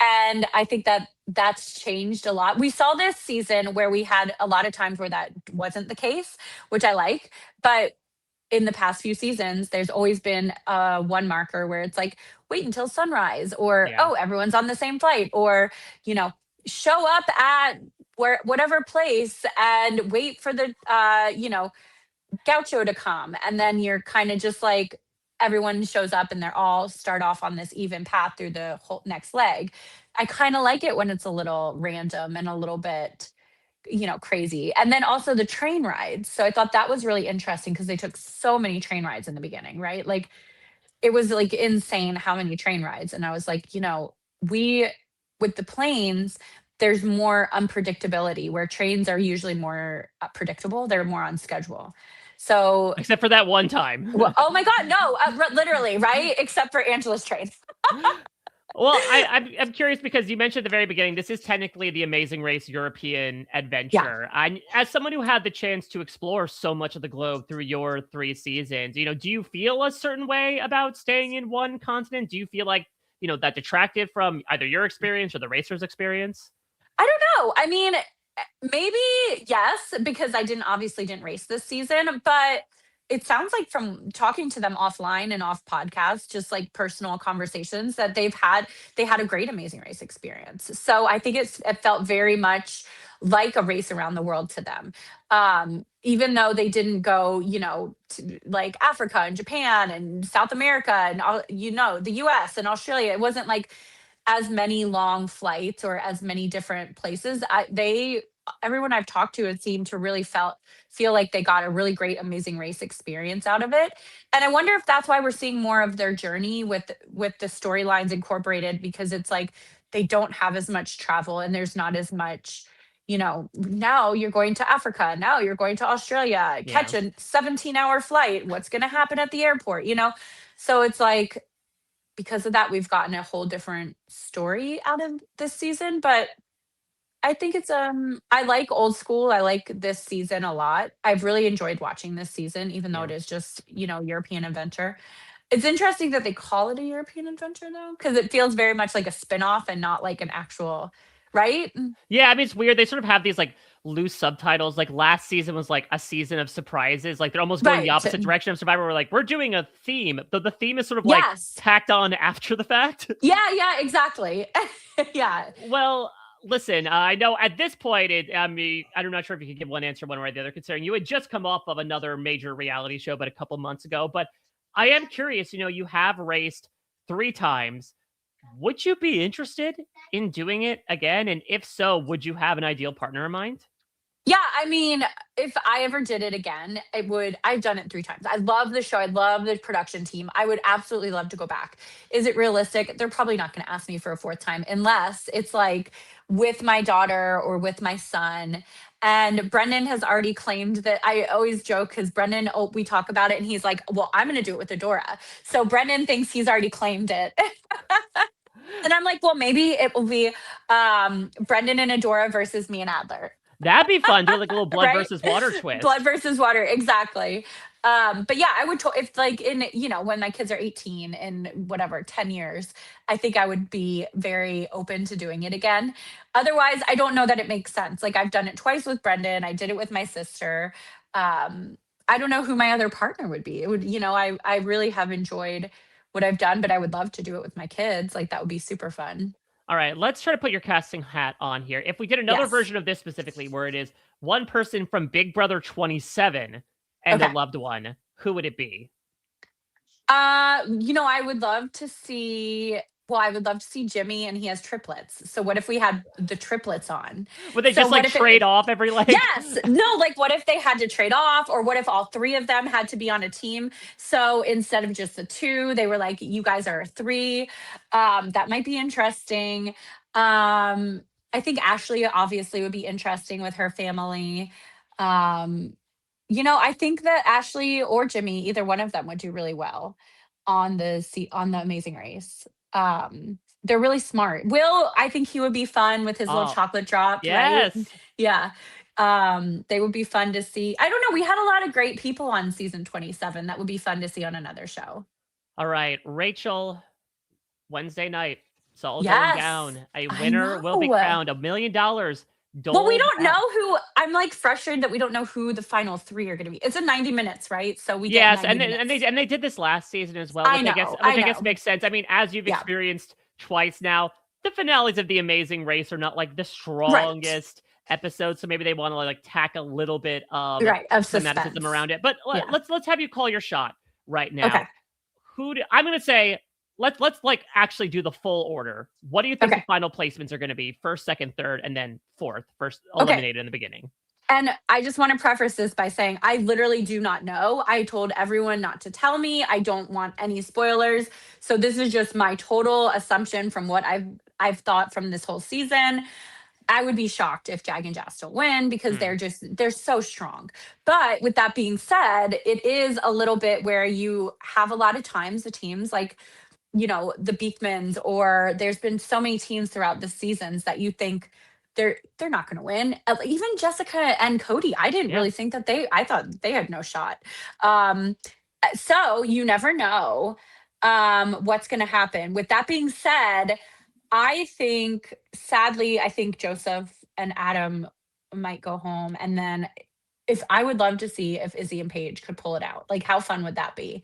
And I think that that's changed a lot. We saw this season where we had a lot of times where that wasn't the case, which I like. But in the past few seasons, there's always been one marker where it's like, wait until sunrise, or Yeah. oh, everyone's on the same flight, or you know, show up at whatever place and wait for the gaucho to come, and then you're kind of just like everyone shows up and they're all start off on this even path through the whole next leg. I kind of like it when it's a little random and a little bit crazy. And then also the train rides. So I thought that was really interesting because they took so many train rides in the beginning, right? Like it was like insane how many train rides. And I was like, we with the planes, there's more unpredictability where trains are usually more predictable. They're more on schedule. So, Except for that one time. well, oh my God, no, literally, right? Except for Angela's train. Well, I'm curious because you mentioned at the very beginning, this is technically the Amazing Race European Yeah. adventure. And as someone who had the chance to explore so much of the globe through your 3 seasons, do you feel a certain way about staying in one continent? Do you feel like, that detracted from either your experience or the racer's experience? I don't know. I mean, maybe yes, because I didn't race this season, but it sounds like from talking to them offline and off podcasts, just like personal conversations that they had a great Amazing Race experience. So I think it felt very much like a race around the world to them. Even though they didn't go, to like Africa and Japan and South America and all, the US and Australia, it wasn't like as many long flights or as many different places. Everyone I've talked to, it seemed to really feel like they got a really great Amazing Race experience out of it. And I wonder if that's why we're seeing more of their journey with the storylines incorporated, because it's like they don't have as much travel and there's not as much. Now you're going to Africa. Now you're going to Australia. Yeah. Catch a 17-hour flight. What's going to happen at the airport? So it's like because of that, we've gotten a whole different story out of this season. But I think I like old school. I like this season a lot. I've really enjoyed watching this season, even though Yeah. it is just, European adventure. It's interesting that they call it a European adventure though, because it feels very much like a spin-off and not like an actual, right? Yeah, I mean, it's weird. They sort of have these like loose subtitles. Like last season was like a season of surprises. Like they're almost going the Right. opposite direction of Survivor. We're like, we're doing a theme. The theme is sort of like Yes. tacked on after the fact. Yeah, exactly. Yeah. Well, listen, I know at this point, I mean, I'm not sure if you could give one answer one way or the other, considering you had just come off of another major reality show, but a couple months ago. But I am curious, you have raced 3 times. Would you be interested in doing it again? And if so, would you have an ideal partner in mind? Yeah, I mean, if I ever did it again, I've done it 3 times. I love the show. I love the production team. I would absolutely love to go back. Is it realistic? They're probably not going to ask me for a 4th time unless it's like with my daughter or with my son. And Brendan has already claimed that. I always joke because Brendan, we talk about it and he's like, well, I'm going to do it with Adora. So Brendan thinks he's already claimed it. And I'm like, well, maybe it will be Brendan and Adora versus me and Adler. That'd be fun. Do like a little blood Right? versus water twist. Blood versus water, exactly. But yeah, I would if like in when my kids are 18 in whatever 10 years, I think I would be very open to doing it again. Otherwise, I don't know that it makes sense. Like I've done it twice with Brendan. I did it with my sister. I don't know who my other partner would be. It would, I really have enjoyed what I've done, but I would love to do it with my kids. Like that would be super fun. All right, let's try to put your casting hat on here. If we did another Yes. version of this specifically, where it is one person from Big Brother 27 and a Okay. loved one, who would it be? I would love to see. Well, I would love to see Jimmy, and he has triplets. So what if we had the triplets on? Would they So just what like if trade off every leg? Yes, no, like what if they had to trade off, or what if all 3 of them had to be on a team? So instead of just the 2, they were like, "You guys are a 3." That might be interesting. I think Ashley obviously would be interesting with her family. Um, I think that Ashley or Jimmy, either one of them would do really well on the Amazing Race. They're really smart. Will, I think he would be fun with his little Oh, chocolate drop, right? yes. Yeah. They would be fun to see. I don't know. We had a lot of great people on season 27 that would be fun to see on another show. All right, Rachel, Wednesday night. It's all going Yes. down. A I winner will be know. crowned. $1 million Well, we Dole don't out. know who. I'm like frustrated that we don't know who the final three are going to be. It's a 90 minutes, right? So we get Yes, 90 and minutes. they did this last season as well, I know. which I I guess know. makes sense. I mean, as you've Yeah. experienced twice now, the finales of The Amazing Race are not like the Right. strongest episodes, so maybe they want to like tack a little bit of Right. Of climaticism suspense. around it. But Yeah. let's have you call your shot right now. Okay. I'm going to say let's like actually do the full order. What do you think the Okay. final placements are going to be? First, second, third, and then fourth. First Okay. eliminated in the beginning. And I just want to preface this by saying I literally do not know. I told everyone not to tell me. I don't want any spoilers. So this is just my total assumption from what I've thought from this whole season. I would be shocked if Jag and Jazz don't win because Hmm. they're so strong. But with that being said, it is a little bit where you have a lot of times the teams like, the Beekmans, or there's been so many teams throughout the seasons that you think they're not going to win. Even Jessica and Cody, I didn't Yeah. really think that I thought they had no shot. Um, so you never know what's going to happen. With that being said, I think, sadly, I think Joseph and Adam might go home. And then if I would love to see if Izzy and Paige could pull it out. Like, how fun would that be?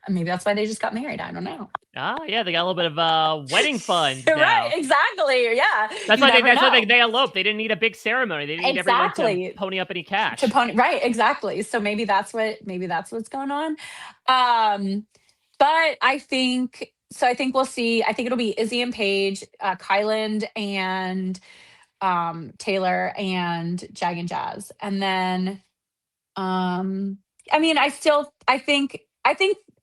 Maybe that's why they just got married. I don't know. Ah, yeah, they got a little bit of wedding funds Right, now. exactly. Yeah. That's You why they never that's why know. they eloped. They didn't need a big ceremony. They didn't need everyone to Exactly. pony up any To cash. pony, right, exactly. So maybe that's what's going on. Um, but I think we'll see. I think it'll be Izzy and Paige, Kyland and Taylor and Jag and Jazz. And then um I mean I think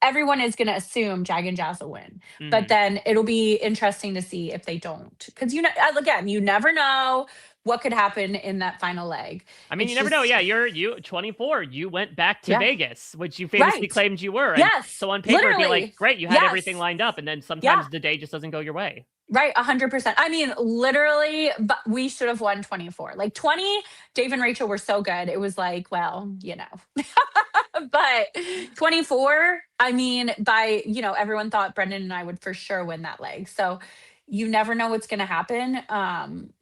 everyone is gonna assume Jag and Jazz will win. But Mhm. then it'll be interesting to see if they don't. Because again, you never know what could happen in that final leg. I mean, you It's never know. just Yeah, you 24. You went back to yeah. Vegas, which you famously Right. claimed you were. And Yes. so on paper, it'd be like, Literally. great, you had everything Yes. lined up. And then Yeah. sometimes the day just doesn't go your way. Right, 100%. I mean, literally, but we should have won 24. Like 20, Dave and Rachel were so good. It was like, well, but 24, I mean, everyone thought Brendan and I would for sure win that leg. So you never know what's going to happen.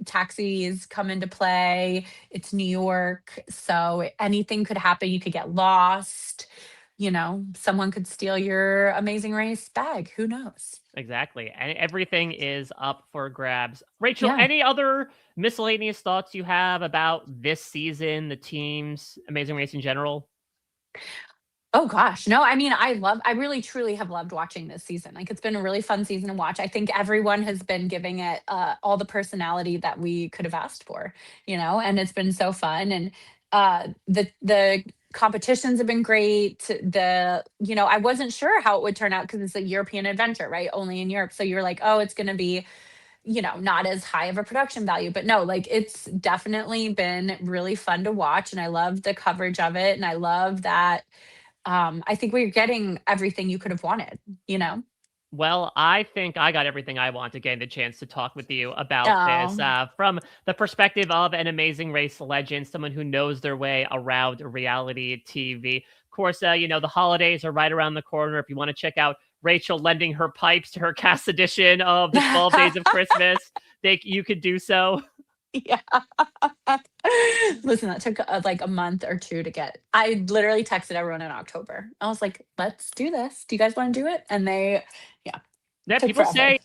Taxis come into play. It's New York. So anything could happen. You could get lost. Someone could steal your Amazing Race bag. Who knows? Exactly. And everything is up for grabs. Rachel, Yeah. any other miscellaneous thoughts you have about this season, the teams, Amazing Race in general? Oh gosh, no, I mean, I really truly have loved watching this season. Like it's been a really fun season to watch. I think everyone has been giving it all the personality that we could have asked for, and it's been so fun. And the competitions have been great. I wasn't sure how it would turn out because it's a European adventure, right? Only in Europe. So you're like, oh, it's going to be not as high of a production value. But no, like it's definitely been really fun to watch. And I love the coverage of it. And I love that I think we're getting everything you could have wanted, you know? Well, I think I got everything I want to gain the chance to talk with you about this Oh, from the perspective of an Amazing Race legend, someone who knows their way around reality TV. Of course, the holidays are right around the corner. If you want to check out Rachel lending her pipes to her cast edition of the 12 Days of Christmas, you could do so. yeah. Listen, that took like a month or two to get. I literally texted everyone in October. I was like, let's do this. Do you guys want to do it? And yeah, Yeah, took people forever. say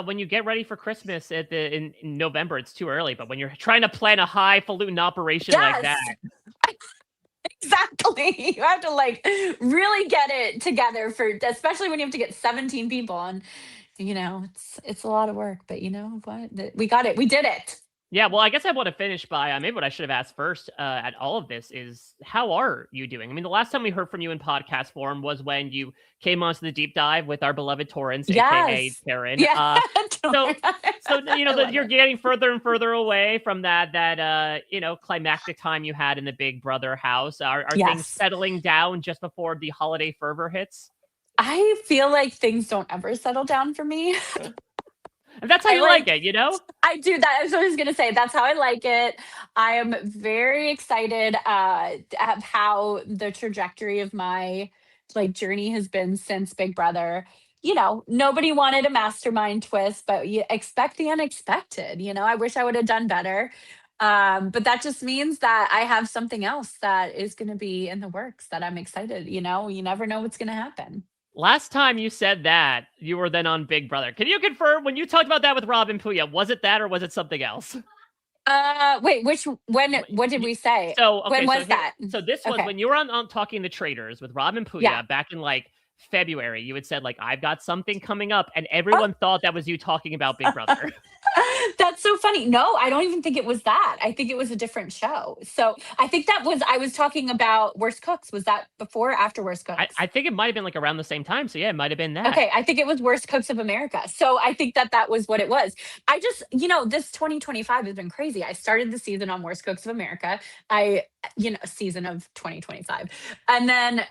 when you get ready for Christmas in November, it's too early. But when you're trying to plan a highfalutin operation like that, Yes, exactly. You have to like really get it together especially when you have to get 17 people. And, it's a lot of work, but you know what? We got it. We did it. yeah, well, I guess I want to finish by maybe what I should have asked first at all of this is how are you doing? I mean, the last time we heard from you in podcast form was when you came onto the deep dive with our beloved Torrance, aka Yes. Taryn. Yeah. So, I that love you're her. getting further and further away from that climactic time you had in the Big Brother house. Are things Yes. settling down just before the holiday fervor hits? I feel like things don't ever settle down for me. And that's how I you like like it, you know? I do that. That's what I was gonna say. That's how I like it. I am very excited at how the trajectory of my like journey has been since Big Brother. Nobody wanted a mastermind twist, but you expect the unexpected. I wish I would have done better. But that just means that I have something else that is going to be in the works that I'm excited. You never know what's going to happen. Last time you said that, you were then on Big Brother. Can you confirm when you talked about that with Robin Puya, was it that or was it something else? Wait, what did we say? So, When okay, so was here, that? so this was Okay. when you were on Talking the Traders with Robin Yeah. Puya back in like February. You had said like, I've got something coming up, and Oh, everyone thought that was you talking about Big Brother. that's so funny. No, I don't even think it was that. I think it was a different show. So I think I was talking about Worst Cooks. Was that before or after Worst Cooks? I think it might have been like around the same time. So yeah, it might have been that. Okay, I think it was Worst Cooks of America. So I think that was what it was. I just, this 2025 has been crazy. I started the season on Worst Cooks of America. Season of 2025. And then,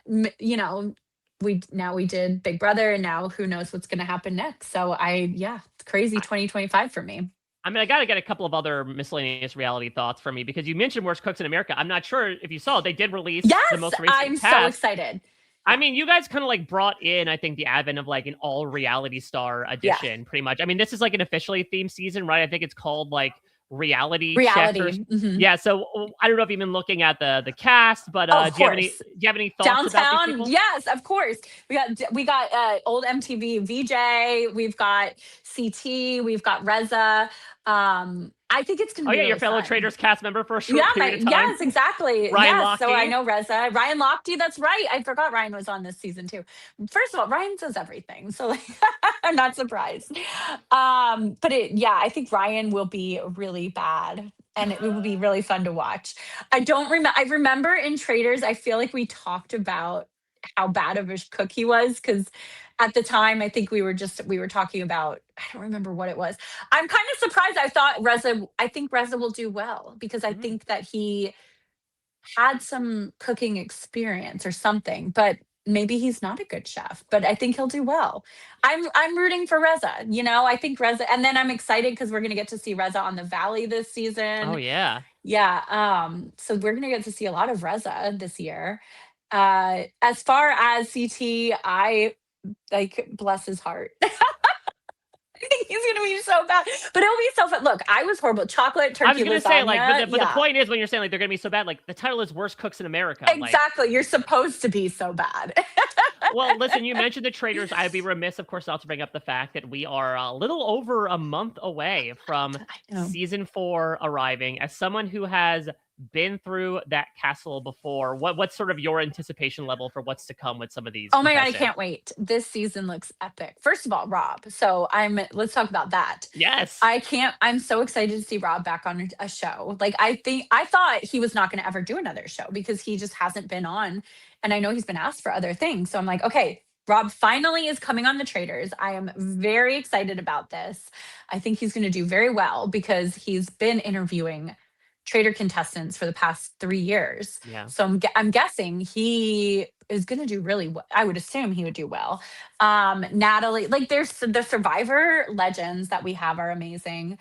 we did Big Brother, and now who knows what's going to happen next. So yeah, it's crazy 2025 for me. I mean, I got to get a couple of other miscellaneous reality thoughts from you because you mentioned Worst Cooks in America. I'm not sure if you saw, they did release the Yes, most recent I'm so cast. excited. I Yeah. mean, you guys kind of like brought in, I think, the advent of like an all reality star Yeah. edition, pretty much. I mean, this is like an officially themed season, right? I think it's called like Reality Check or Reality. Hmm. yeah. So I don't know if you've been looking at the cast, but Oh, of do course. you have any thoughts about these Downtown, people? yes, of course. We got old MTV VJ. We've got CT. We've got Reza. I think it's going Oh to be yeah, your really fellow fun. Traders cast member for a Yeah, short period of time, yes, exactly. Ryan Yes. So I Lochte. know Reza. Ryan Lochte, that's right. I forgot Ryan was on this season too. First of all, Ryan does everything. So like, I'm not surprised. But yeah, I think Ryan will be really bad, and it will be really fun to watch. I remember in Traders, I feel like we talked about how bad of a cook he was, because at the time I think we were talking about, I don't remember what it was. I'm kind of surprised. I think Reza will do well, because I Mhm. think that he had some cooking experience or something, but maybe he's not a good chef, but I think he'll do well. I'm rooting for Reza. I think Reza, and then I'm excited because we're gonna get to see Reza on the Valley this Oh season. yeah. Yeah, so we're gonna get to see a lot of Reza this year. As far as CT, I like, bless his heart. I think he's gonna be so bad, but it'll be so fun. Look, I was horrible. Chocolate I was turkey gonna say like, lasagna. but the Yeah, point is when you're saying like they're gonna be so bad, like the title is Worst Cooks in America. Like, exactly. You're supposed to be so bad. well, listen, you mentioned the Traders. I'd be remiss, of course, not to bring up the fact that we are a little over a month away from I know. season 4 arriving. As someone who has been through that castle before, what's sort of your anticipation level for what's to come with some of these Oh my god, I contestants? can't wait. This season looks epic. First of all, Rob. So let's talk about that. Yes. I'm so excited to see Rob back on a show. Like, I thought he was not going to ever do another show because he just hasn't been on. And I know he's been asked for other things. So I'm like, okay, Rob finally is coming on The Traders. I am very excited about this. I think he's going to do very well because he's been interviewing Trader contestants for the past 3 years. Yeah. So I'm guessing he is going to do really well. I would assume he would do well. Natalie, like, there's the Survivor legends that we have are amazing.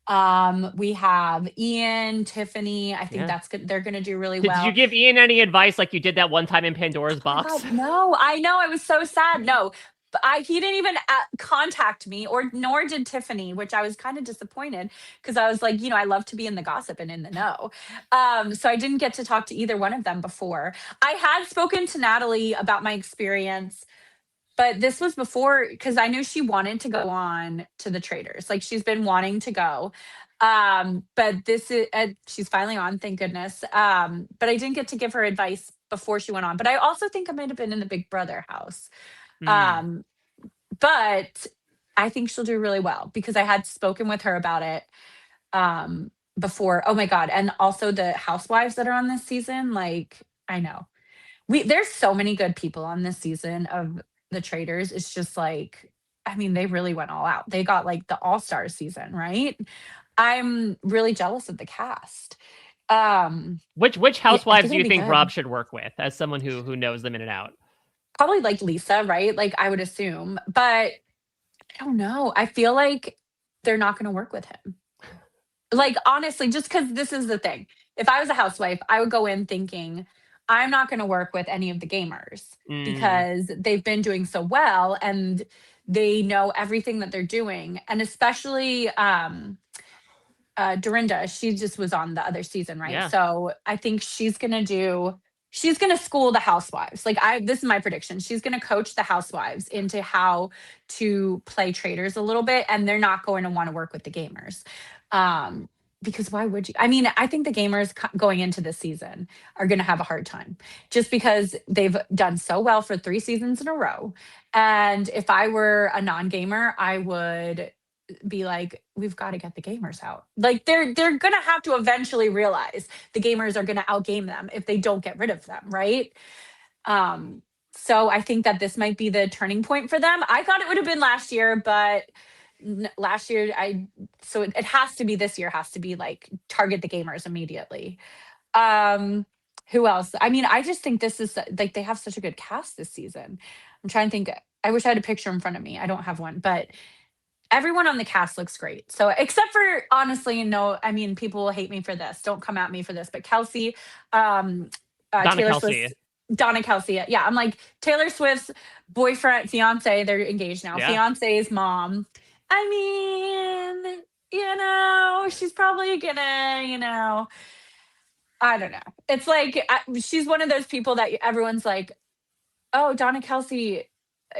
We have Ian, Tiffany. I think Yeah. that's good. They're going to do really Did you well. give Ian any advice like you did that one time in Pandora's Oh my box? god, no! I know. I was so sad. No, but he didn't even contact me, or nor did Tiffany, which I was kind of disappointed, because I was like, I love to be in the gossip and in the know. So I didn't get to talk to either one of them before. I had spoken to Natalie about my experience, but this was before, because I knew she wanted to go on to the Traders. Like, she's been wanting to go. But this is she's finally on, thank goodness. But I didn't get to give her advice before she went on. But I also think I might have been in the Big Brother house. Hmm. Um, but I think she'll do really well because I had spoken with her about it before. Oh my god. And also the housewives that are on this season, like, I know. There's so many good people on this season of The Traders. It's just like, I mean, they really went all out. They got like the all-star season, right? I'm really jealous of the cast. Which Yeah, I housewives think do it'll you be think Rob good. should work with as someone who knows them in and out? Probably like Lisa, right? Like, I would assume, but I don't know. I feel like they're not going to work with him. Like, honestly, just because this is the thing. If I was a housewife, I would go in thinking, I'm not going to work with any of the gamers Mm, because they've been doing so well and they know everything that they're doing. And especially, Dorinda, she just was on the other season, right? Yeah. So I think she's gonna school the housewives. Like this is my prediction. She's gonna coach the housewives into how to play traders a little bit, and they're not going to want to work with the gamers. Um, because why would you? I mean, I think the gamers going into this season are going to have a hard time just because they've done so well for 3 seasons in a row. And if I were a non-gamer, I would be like, we've got to get the gamers out. Like they're gonna have to eventually realize the gamers are gonna outgame them if they don't get rid of them, right? Um, so I think that this might be the turning point for them. I thought it would have been last year, but last year it has to be this year, has to be like target the gamers immediately. Um, who else? I mean, I just think this is like they have such a good cast this season. I'm trying to think. I wish I had a picture in front of me. I don't have one, but everyone on the cast looks great. So except for honestly, no, I mean, people will hate me for this. Don't come at me for this. But Kelsey, um, Donna Taylor Kelsey. Swift's Donna Kelsey. Yeah, I'm like Taylor Swift's boyfriend, fiance. They're engaged now. Yeah. Fiance's mom. I mean, she's probably gonna, I don't know. It's like she's one of those people that everyone's like, oh, Donna Kelsey,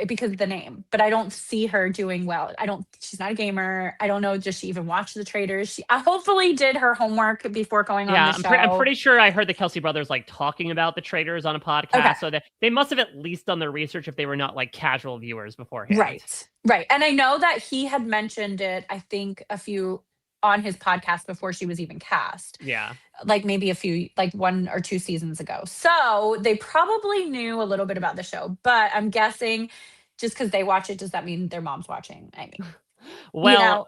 because of the name, but I don't see her doing well. She's not a gamer. I don't know. Does she even watch the traders? She hopefully did her homework before going on Yeah, the I'm show. pretty sure I heard the Kelsey brothers like talking about the traders on a podcast, Okay. so that they must have at least done their research if they were not like casual viewers beforehand. Right. Right. And I know that he had mentioned it, I think, a few on his podcast before she was even cast. Yeah. Like maybe a few, like 1 or 2 seasons ago. So they probably knew a little bit about the show, but I'm guessing just because they watch it, does that mean their mom's watching? I mean, Well,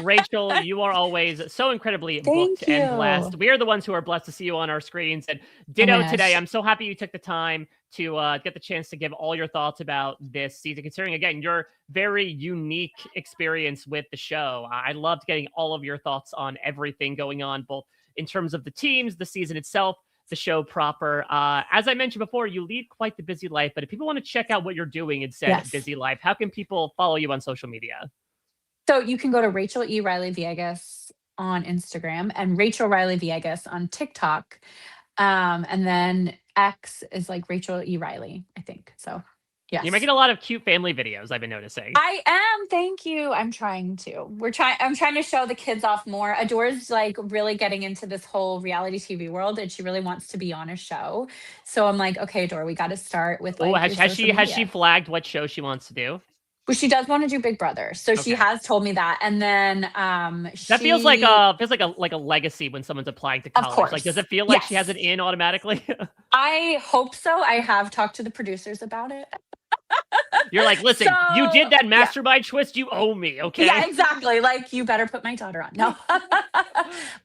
Rachel, you are always so incredibly booked Thank and you. blessed. We are the ones who are blessed to see you on our screens. And Oh my ditto today. gosh. I'm so happy you took the time to get the chance to give all your thoughts about this season, considering, again, your very unique experience with the show. I loved getting all of your thoughts on everything going on, both in terms of the teams, the season itself, the show proper. As I mentioned before, you lead quite the busy life, but if people want to check out what you're doing in said Yes. busy life, how can people follow you on social media? So you can go to Rachel E. Riley Viegas on Instagram and Rachel Riley Viegas on TikTok. And then X is like Rachel E. Riley, I think. So yes. You're making a lot of cute family videos, I've been noticing. I am. Thank you. I'm trying to. I'm trying to show the kids off more. Adore's like really getting into this whole reality TV world, and she really wants to be on a show. So I'm like, okay, Adore, we got to start with Oh, like your has social media. she flagged what show she wants to do? Well, she does want to do Big Brother, so she Okay. has told me that. And then That feels like a legacy when someone's applying to college. Of course. Like, does it feel like she Yes. has it in automatically? I hope so. I have talked to the producers about it. You're like, listen, you did that yeah. mastermind twist. You owe me, okay? Yeah, exactly. Like, you better put my daughter on. No,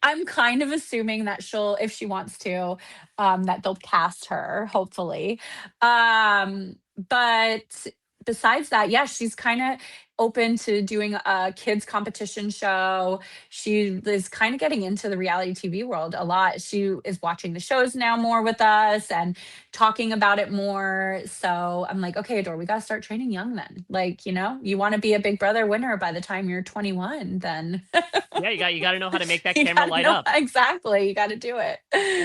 I'm kind of assuming that if she wants to, that they'll cast her, hopefully. But besides that, yeah, she's kind of open to doing a kids competition show. She is kind of getting into the reality TV world a lot. She is watching the shows now more with us and talking about it more. So I'm like, okay, Adore, we got to start training young then. Like, you want to be a Big Brother winner by the time you're 21, then Yeah, you got to know how to make that you camera gotta light know- up. Exactly. You got to do it.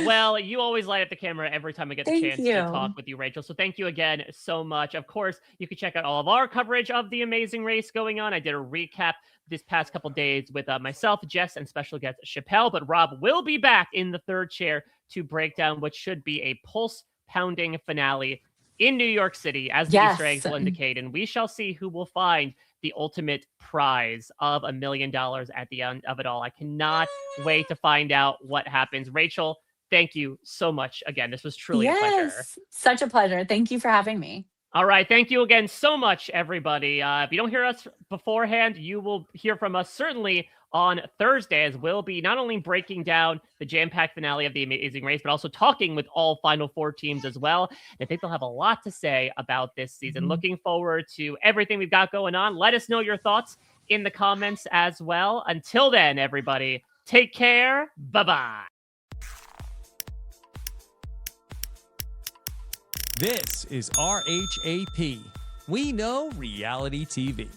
Well, you always light up the camera every time I get the Thank chance to you. talk with you, Rachel. So thank you again so much. Of course, you can check out all of our coverage of The Amazing Race going on. I did a recap this past couple days with myself, Jess, and special guest Chappelle. But Rob will be back in the third chair to break down what should be a pulse-pounding finale in New York City, as the Easter eggs will indicate. And we shall see who will find the ultimate prize of $1 million at the end of it all. I cannot wait to find out what happens. Rachel, thank you so much again. This was truly a pleasure. Such a pleasure. Thank you for having me. All right. Thank you again so much, everybody. If you don't hear us beforehand, you will hear from us certainly on Thursday, as we'll be not only breaking down the jam-packed finale of The Amazing Race, but also talking with all Final Four teams as well. I think they'll have a lot to say about this season. Looking forward to everything we've got going on. Let us know your thoughts in the comments as well. Until then, everybody, take care. Bye-bye. This is RHAP. We know reality TV.